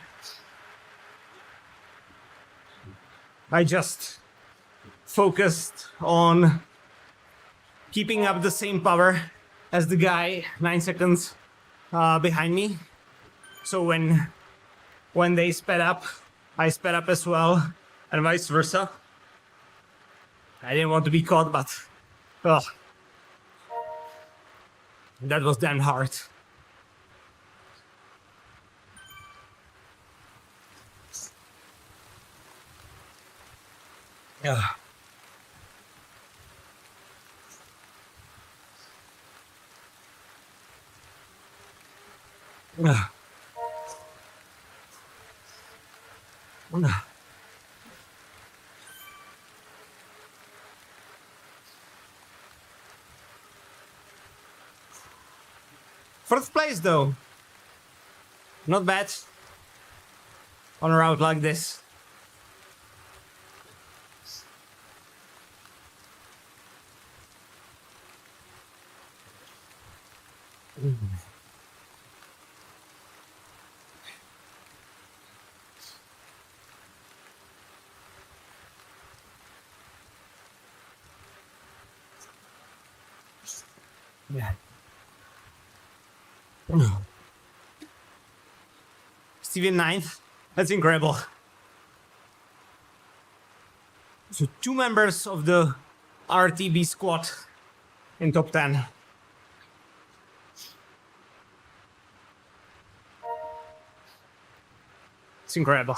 I just focused on keeping up the same power as the guy 9 seconds behind me. So when they sped up, I sped up as well, and vice versa. I didn't want to be caught, but That was damn hard. Yeah. Fourth place though. Not bad. On a route like this. Yeah. Steven 9th. That's incredible. So 2 members of the RTB squad in top 10. It's incredible.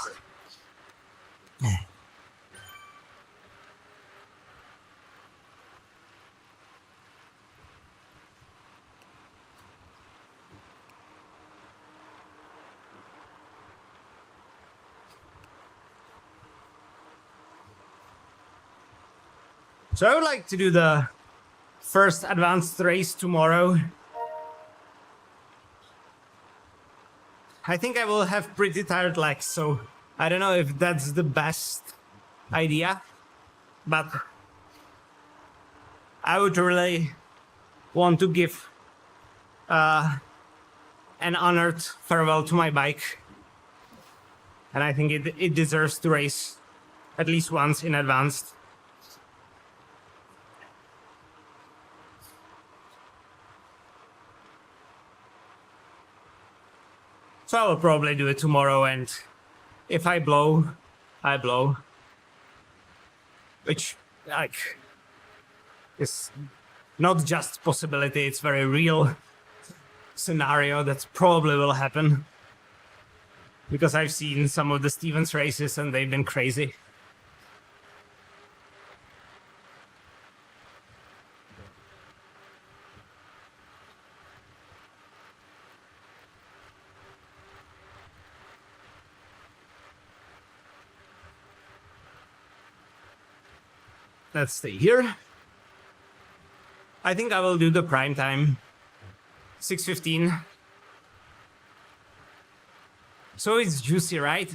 So I would like to do the first advanced race tomorrow. I think I will have pretty tired legs, so I don't know if that's the best idea, but I would really want to give an honored farewell to my bike. And I think it deserves to race at least once in advance. So I will probably do it tomorrow, and if I blow, I blow. Which, like, is not just possibility, it's very real scenario that probably will happen. Because I've seen some of the Stevens races and they've been crazy. Let's stay here. I think I will do the prime time. 6:15. So it's juicy, right?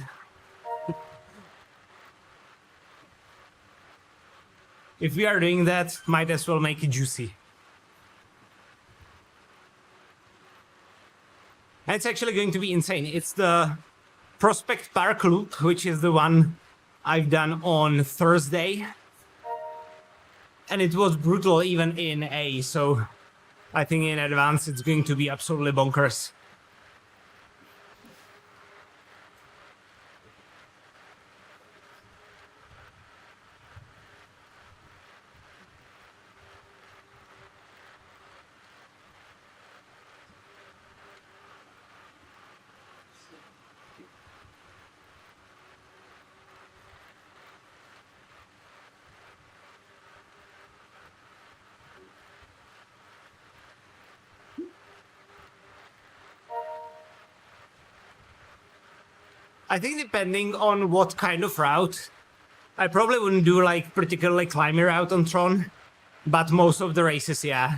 If we are doing that, might as well make it juicy. And it's actually going to be insane. It's the Prospect Park loop, which is the one I've done on Thursday. And it was brutal even in A, so I think in advance it's going to be absolutely bonkers. I think depending on what kind of route, I probably wouldn't do like particularly climby route on Tron, but most of the races, yeah.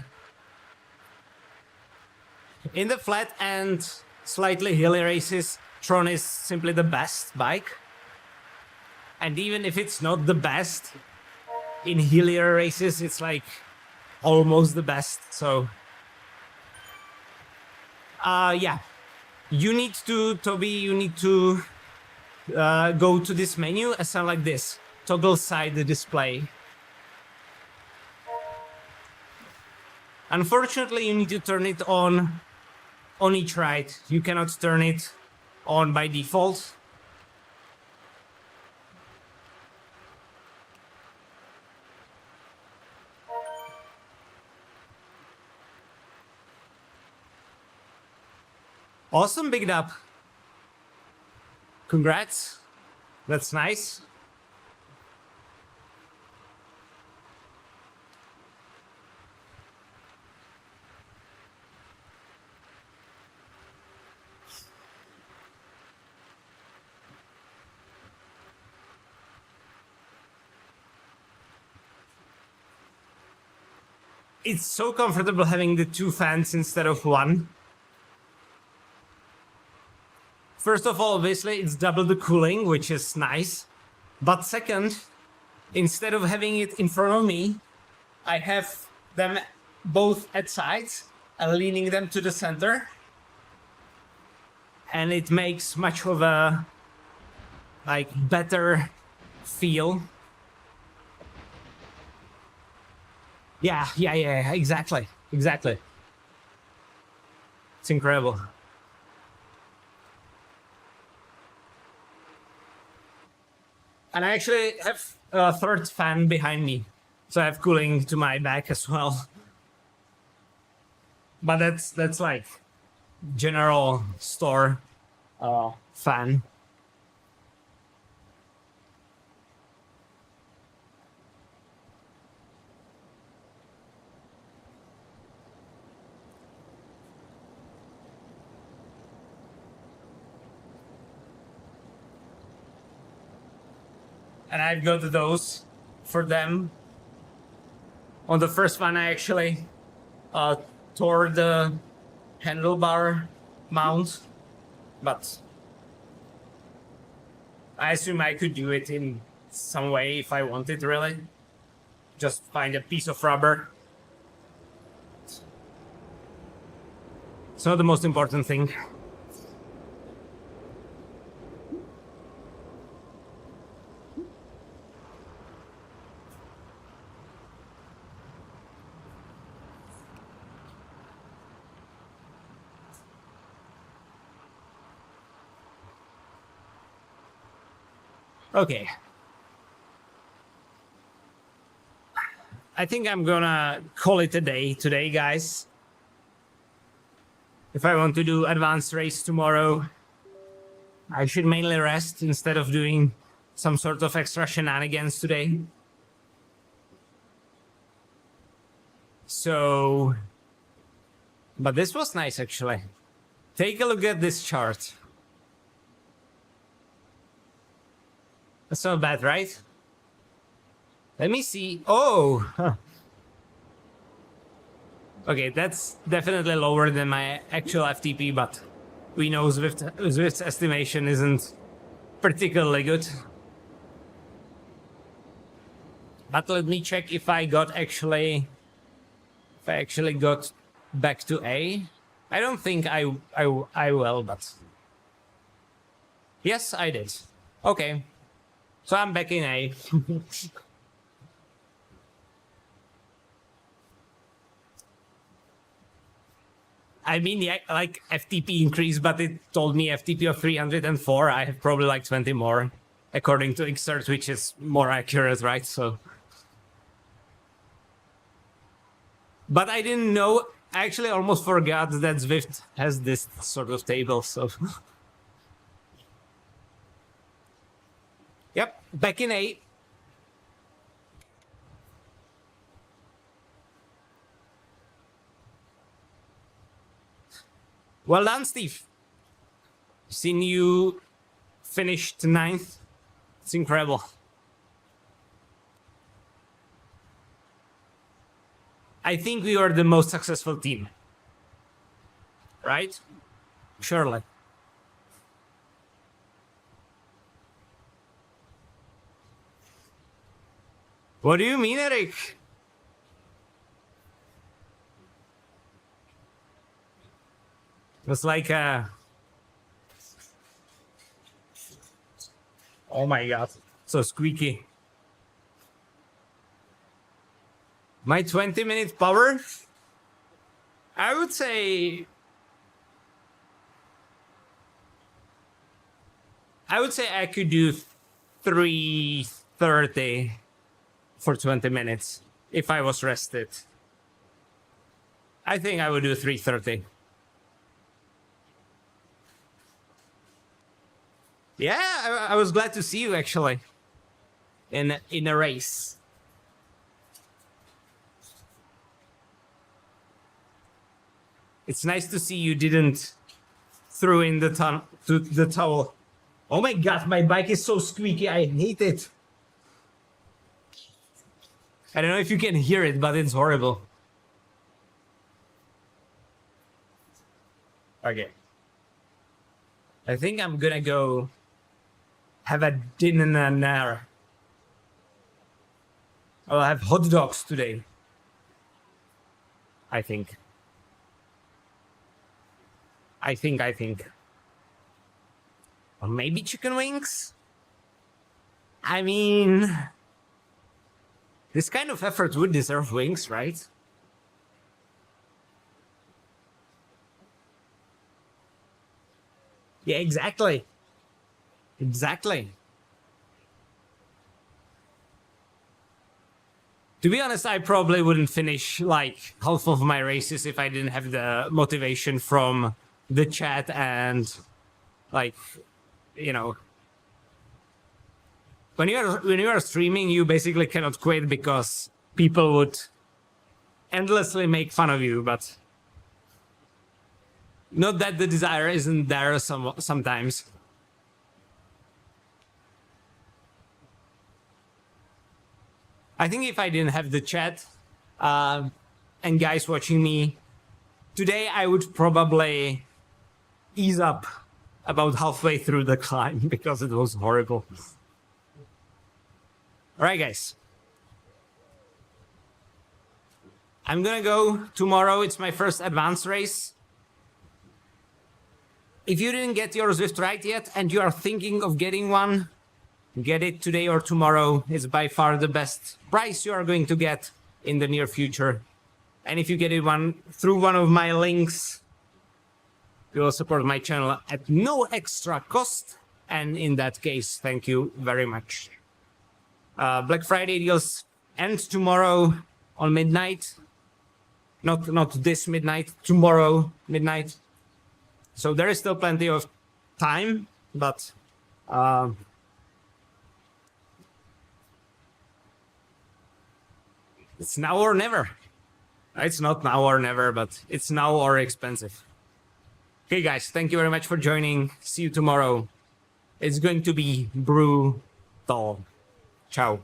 In the flat and slightly hilly races, Tron is simply the best bike. And even if it's not the best, in hillier races, it's like almost the best, so. Yeah. You need to, Toby, you need to go to this menu, assign like this. Toggle side display. Unfortunately, you need to turn it on each ride. You cannot turn it on by default. Awesome, Big Dub. Congrats. That's nice. It's so comfortable having the 2 fans instead of 1. First of all, obviously, it's double the cooling, which is nice. But second, instead of having it in front of me, I have them both at sides and leaning them to the center. And it makes much of a better feel. Yeah, exactly. It's incredible. And I actually have a third fan behind me, so I have cooling to my back as well. But that's like general store fan. And I've got those for them. On the first one, I actually tore the handlebar mount, but I assume I could do it in some way if I wanted, really. Just find a piece of rubber. It's not the most important thing. Okay. I think I'm gonna call it a day today, guys. If I want to do advanced race tomorrow, I should mainly rest instead of doing some sort of extra shenanigans today. So, but this was nice actually. Take a look at this chart. That's not bad, right? Let me see. Oh! Okay, that's definitely lower than my actual FTP, but we know Zwift's estimation isn't particularly good. But let me check if I actually got back to A. I don't think I will, but yes, I did. Okay. So I'm back in A. I mean, yeah, like FTP increased, but it told me FTP of 304. I have probably like 20 more, according to Kickr, which is more accurate, right? So, but I didn't know. I actually almost forgot that Zwift has this sort of table. So. Yep, back in A. Well done, Steve. Seen you finished 9th. It's incredible. I think we are the most successful team. Right? Surely. What do you mean, Eric? It was like oh my god, so squeaky. My 20-minute power? I would say I could do 3:30 for 20 minutes if I was rested. I think I would do 3:30. Yeah, I was glad to see you actually in a race. It's nice to see you didn't throw in the towel. Oh my god, my bike is so squeaky. I hate it. I don't know if you can hear it, but it's horrible. Okay. I think I'm gonna go have a dinner. I'll have hot dogs today. I think. Or maybe chicken wings? I mean, this kind of effort would deserve wings, right? Yeah, exactly. Exactly. To be honest, I probably wouldn't finish like half of my races if I didn't have the motivation from the chat and like, you know, when you are streaming, you basically cannot quit because people would endlessly make fun of you, but not that the desire isn't there sometimes. I think if I didn't have the chat and guys watching me today, I would probably ease up about halfway through the climb because it was horrible. All right, guys. I'm gonna go tomorrow. It's my first advanced race. If you didn't get your Zwift right yet and you are thinking of getting one, get it today or tomorrow. It's by far the best price you are going to get in the near future. And if you get it through one of my links, you will support my channel at no extra cost. And in that case, thank you very much. Black Friday deals end tomorrow on midnight. Not this midnight, tomorrow midnight. So there is still plenty of time, but it's now or never. It's not now or never, but it's now or expensive. Okay, guys, thank you very much for joining. See you tomorrow. It's going to be brutal. Ciao.